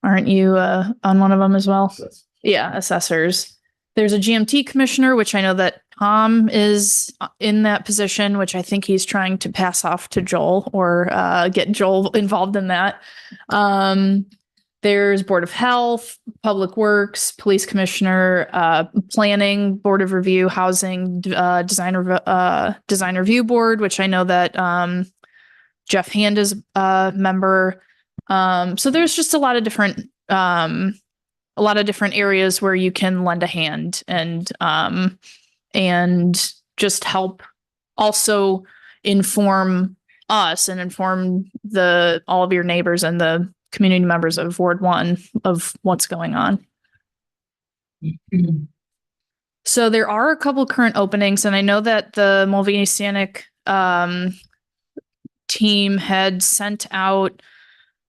aren't you on one of them as well? Yeah, assessors. There's a GMT commissioner, which I know that Tom is in that position, which I think he's trying to pass off to Joel or get Joel involved in that. There's Board of Health, Public Works, Police Commissioner, Planning, Board of Review, Housing, Design Review Board, which I know that Jeff Hand is a member. So there's just a lot of different areas where you can lend a hand and just help also inform us and inform all of your neighbors and the community members of Ward 1 of what's going on. So there are a couple current openings, and I know that the Mulvaney-Stanick team had sent out,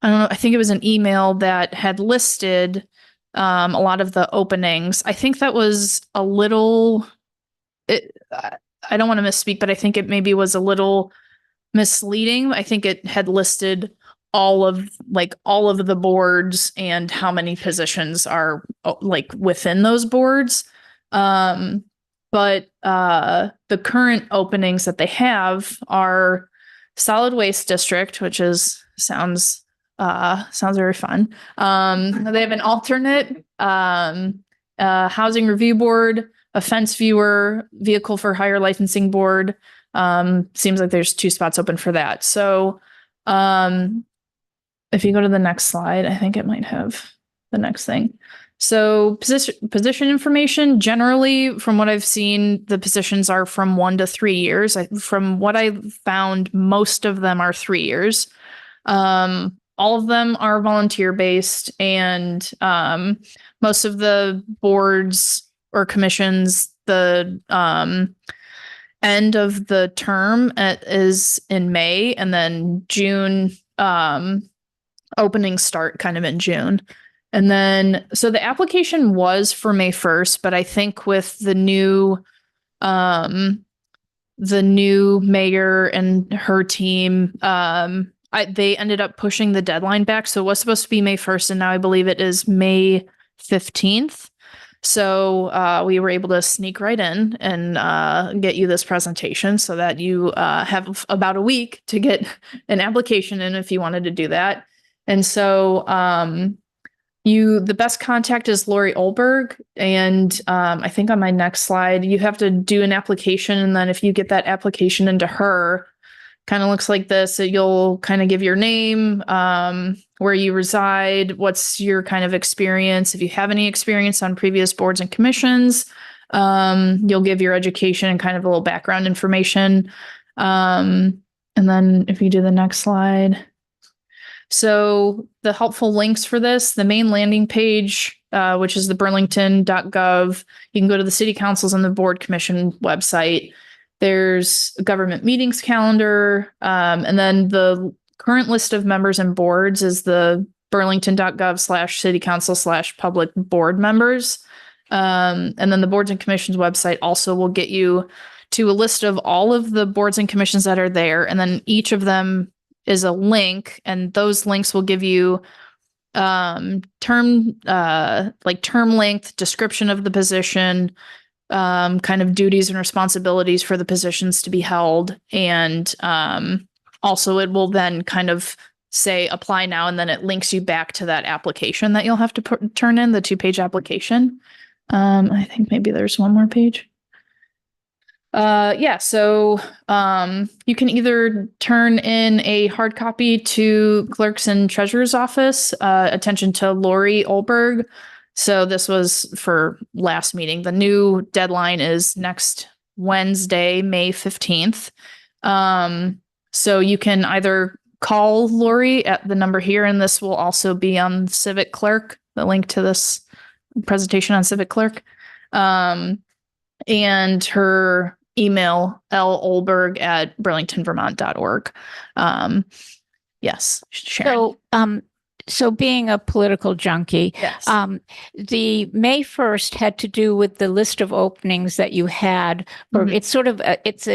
I don't know, I think it was an email that had listed a lot of the openings. I think that was a little, I don't want to misspeak, but I think it maybe was a little misleading. I think it had listed all of the boards and how many positions are like within those boards. But the current openings that they have are solid waste district, which sounds very fun. They have an alternate, housing review board, a fence viewer, vehicle for hire licensing board. Seems like there's 2 spots open for that. So, if you go to the next slide, I think it might have the next thing. So position information, generally, from what I've seen, the positions are from 1 to 3 years. From what I found, most of them are 3 years. All of them are volunteer based, and most of the boards or commissions, the end of the term is in May, and then June openings start kind of in June. And then, so the application was for May 1st, but I think with the new mayor and her team, they ended up pushing the deadline back. So it was supposed to be May 1st, and now I believe it is May 15th. So we were able to sneak right in and get you this presentation so that you have about a week to get an application in if you wanted to do that. And so the best contact is Lori Olberg. And I think on my next slide, you have to do an application. And then if you get that application into her, kind of looks like this. You'll kind of give your name, where you reside, what's your kind of experience. If you have any experience on previous boards and commissions, you'll give your education and kind of a little background information. And then if you do the next slide. So the helpful links for this, the main landing page, which is the burlington.gov. You can go to the city councils and the board commission website. There's a government meetings calendar. And then the current list of members and boards is the burlington.gov/city council/public board members. And then the boards and commissions website also will get you to a list of all of the boards and commissions that are there. And then each of them is a link, and those links will give you term length, description of the position, kind of duties and responsibilities for the positions to be held. And also it will then kind of say apply now, and then it links you back to that application that you'll have to turn in, the 2-page application. I think maybe there's one more page. So you can either turn in a hard copy to clerks and treasurer's office, attention to Lori Olberg. So this was for last meeting. The new deadline is next Wednesday, May 15th. So you can either call Lori at the number here, and this will also be on Civic Clerk, the link to this presentation on Civic Clerk. And her email, lolberg@burlingtonvermont.org. Yes, Sharon. So being a political junkie, yes. The May 1st had to do with the list of openings that you had. Mhm. It's sort of it's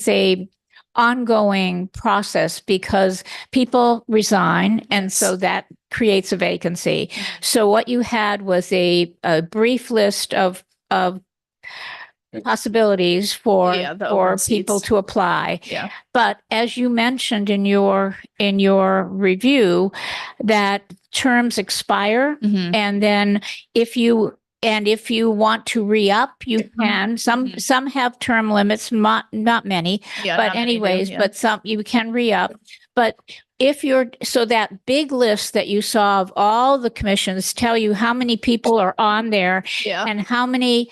a ongoing process because people resign, and so that creates a vacancy. So what you had was a brief list of possibilities for open people seats to apply. Yeah. But as you mentioned in your review, that terms expire, Mhm. and then if you want to re-up, you can. Some have term limits, not many, Yeah, but not many do, anyways, yeah. but some you can re-up. But so that big list that you saw of all the commissions tell you how many people are on there, Yeah. and how many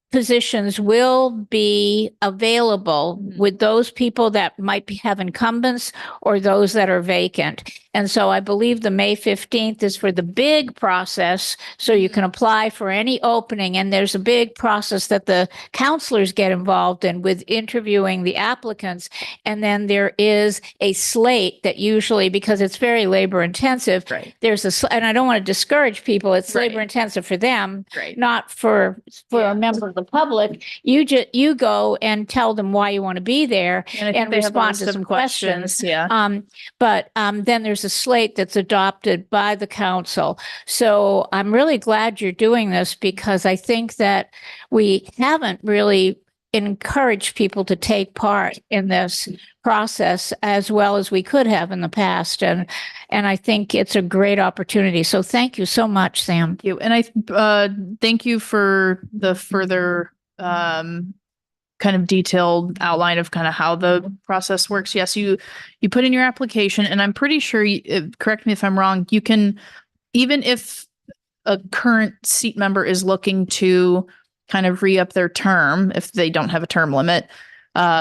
positions will be available with those people that might have incumbents or those that are vacant. And so I believe the May 15th is for the big process. So you can apply for any opening. And there's a big process that the counselors get involved in with interviewing the applicants. And then there is a slate that usually, because it's very labor intensive, and I don't want to discourage people. It's labor intensive for them, not for a member of the public. You go and tell them why you want to be there and respond to some questions. But then there's a slate that's adopted by the council. So I'm really glad you're doing this, because I think that we haven't really encouraged people to take part in this process as well as we could have in the past. And I think it's a great opportunity. So thank you so much, Sam. Thank you. And I thank you for the further kind of detailed outline of kind of how the process works. Yes, you put in your application, and I'm pretty sure, correct me if I'm wrong, you can, even if a current seat member is looking to kind of re-up their term, if they don't have a term limit,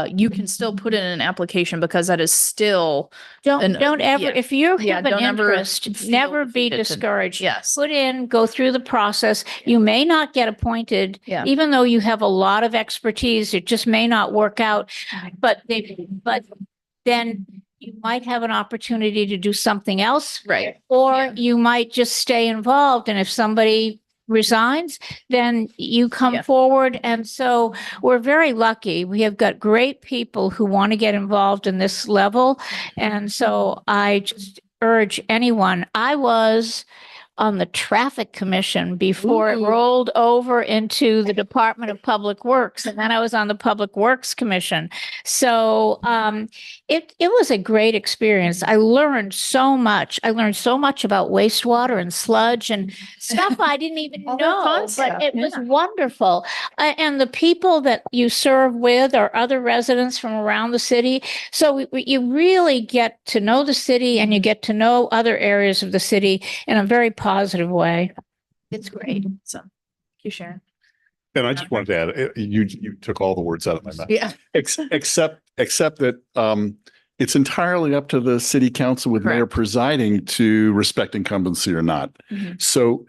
you can still put in an application, because that is still don't ever, if you have an don't ever interest, never be discouraged. Yes. Put in, go through the process. You may not get appointed, even though you have a lot of expertise. It just may not work out, but then you might have an opportunity to do something else. Or you might just stay involved. And if somebody resigns, then you come forward. And so we're very lucky. We have got great people who want to get involved in this level. And so I just urge anyone. I was on the Traffic Commission before it rolled over into the Department of Public Works. And then I was on the Public Works Commission. So it was a great experience. I learned so much. I learned so much about wastewater and sludge and stuff I didn't even know, but it was wonderful. And the people that you serve with are other residents from around the city. So you really get to know the city, and you get to know other areas of the city in a very positive way. It's great. So thank you, Sharon. And I just wanted to add, you took all the words out of my mouth. Yeah. Except that it's entirely up to the city council with mayor presiding to respect incumbency or not. So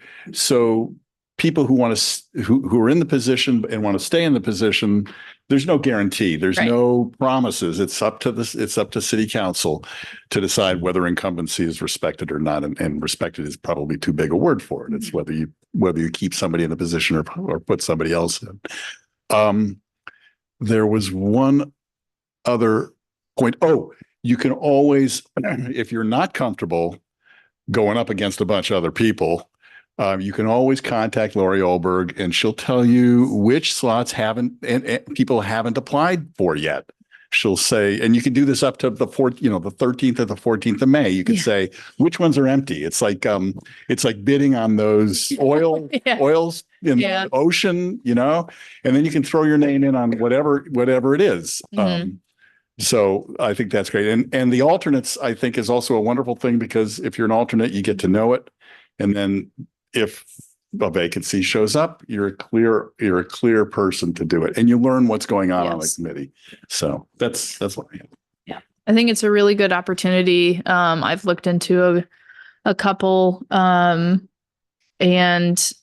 people who want to who are in the position and want to stay in the position, there's no guarantee. There's no promises. It's up to city council to decide whether incumbency is respected or not. And respected is probably too big a word for it. It's whether you keep somebody in the position or put somebody else in. There was one other point. Oh, you can always, if you're not comfortable going up against a bunch of other people, you can always contact Lori Olberg, and she'll tell you which slots and people haven't applied for yet. She'll say, and you can do this up to the 13th or the 14th of May. You can say which ones are empty. It's like bidding on those oils in the ocean, and then you can throw your name in on whatever it is. So I think that's great. And the alternates, I think, is also a wonderful thing, because if you're an alternate, you get to know it. And then if a vacancy shows up, you're a clear person to do it, and you learn what's going on the committee. So that's what I have. Yeah, I think it's a really good opportunity. I've looked into a couple, and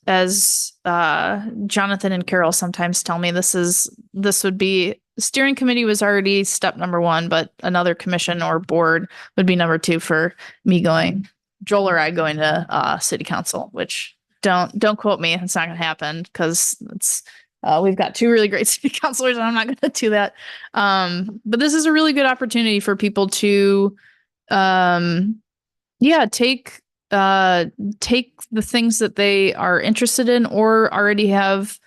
as Jonathan and Carol sometimes tell me, this would be, steering committee was already step number one, but another commission or board would be number two for me going. Joel or I going to city council, which don't quote me. It's not going to happen, because it's we've got two really great city councilors, and I'm not going to do that. But this is a really good opportunity for people to, take the things that they are interested in or already have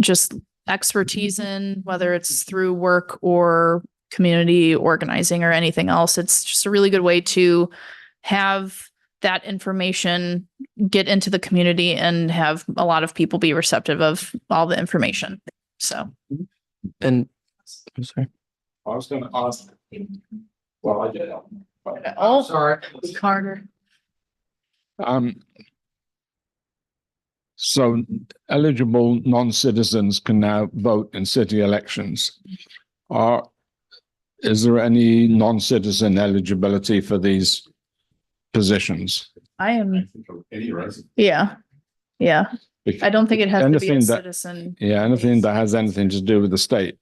just expertise in, whether it's through work or community organizing or anything else. It's just a really good way to have that information get into the community and have a lot of people be receptive of all the information. So, and I'm sorry. I was going to ask. Well, I did. Oh, sorry, Carter. So eligible non-citizens can now vote in city elections. is there any non-citizen eligibility for these positions? I am. Yeah. Yeah. I don't think it has to be a Anything that- citizen. Yeah, anything that has anything to do with the state.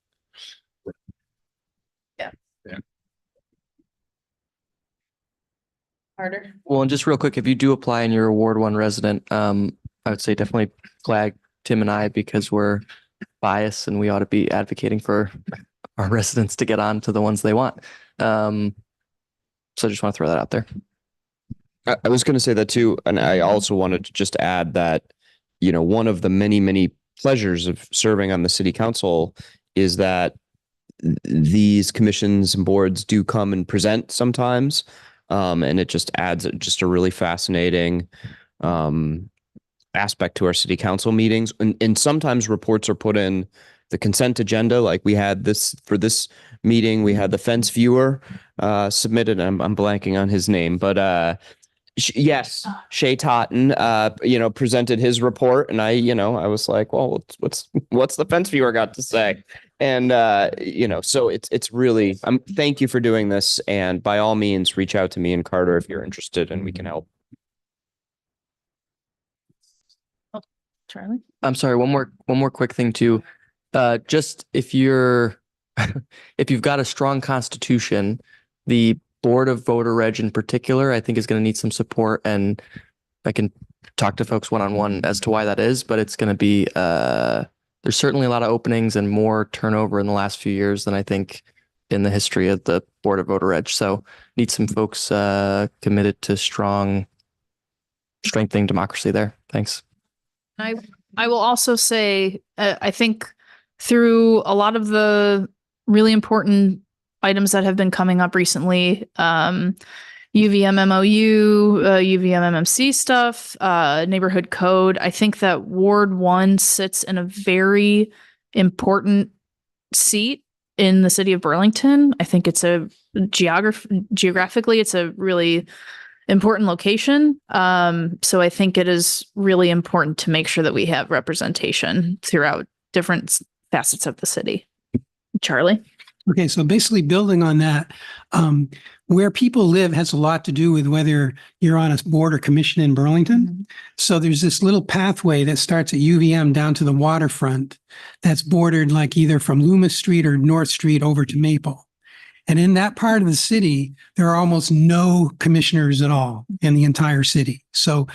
Yeah. Yeah. Harder. Well, and just real quick, if you do apply and you're a Ward 1 resident, I would say definitely flag Tim and I because we're biased and we ought to be advocating for our residents to get on to the ones they want. So I just want to throw that out there. I was going to say that too. And I also wanted to just add that, you know, one of the many, many pleasures of serving on the city council is that these commissions and boards do come and present sometimes. And it just adds just a really fascinating aspect to our city council meetings. And sometimes reports are put in the consent agenda. Like we had this for this meeting, we had the fence viewer submitted. I'm blanking on his name, but yes, Shay Totten, presented his report, and I was like, well, what's the fence viewer got to say? And so it's really, thank you for doing this, and by all means, reach out to me and Carter if you're interested, and we can help. Charlie? I'm sorry, one more quick thing too. Just if you've got a strong constitution, the Board of Voter Reg in particular, I think is going to need some support, and I can talk to folks one-on-one as to why that is, but it's going to be, there's certainly a lot of openings and more turnover in the last few years than I think in the history of the Board of Voter Reg. So need some folks committed to strengthening democracy there. Thanks. I will also say, I think through a lot of the really important items that have been coming up recently, UVM MOU, UVM MMC stuff, neighborhood code, I think that Ward 1 sits in a very important seat in the city of Burlington. I think it's geographically, it's a really important location. So I think it is really important to make sure that we have representation throughout different facets of the city. Charlie? Okay, so basically building on that, where people live has a lot to do with whether you're on a board or commission in Burlington. Mm-hmm. So there's this little pathway that starts at UVM down to the waterfront that's bordered like either from Loomis Street or North Street over to Maple. And in that part of the city, there are almost no commissioners at all in the entire city. So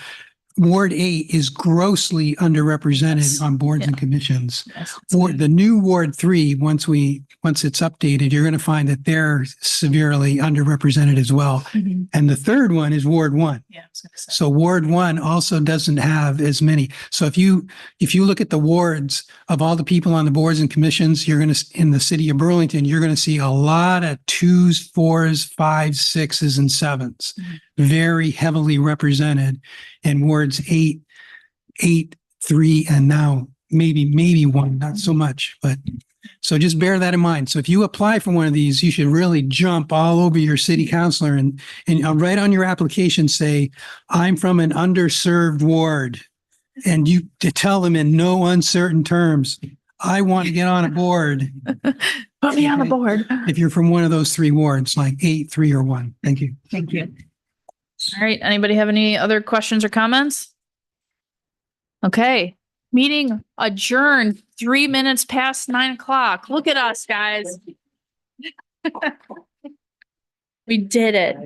Ward 8 is grossly underrepresented on boards and commissions. For the new Ward 3, once it's updated, you're going to find that they're severely underrepresented as well. Mm-hmm. And the third one is Ward 1. Yeah, so Ward 1 also doesn't have as many. So if you look at the wards of all the people on the boards and commissions, you're going to, in the city of Burlington, you're going to see a lot of 2s, 4s, 5s, 6s, and 7s. Mm-hmm. Very heavily represented in wards 8, 3, and now maybe 1, not so much, but so just bear that in mind. So if you apply for one of these, you should really jump all over your city councilor and right on your application say, I'm from an underserved ward, and you to tell them in no uncertain terms, I want to get on a board. Put me on the board. If you're from one of those 3 wards, like 8, 3, or 1. Thank you. Thank you. All right. Anybody have any other questions or comments? Okay. Meeting adjourned 3 minutes past 9 o'clock. Look at us, guys. We did it.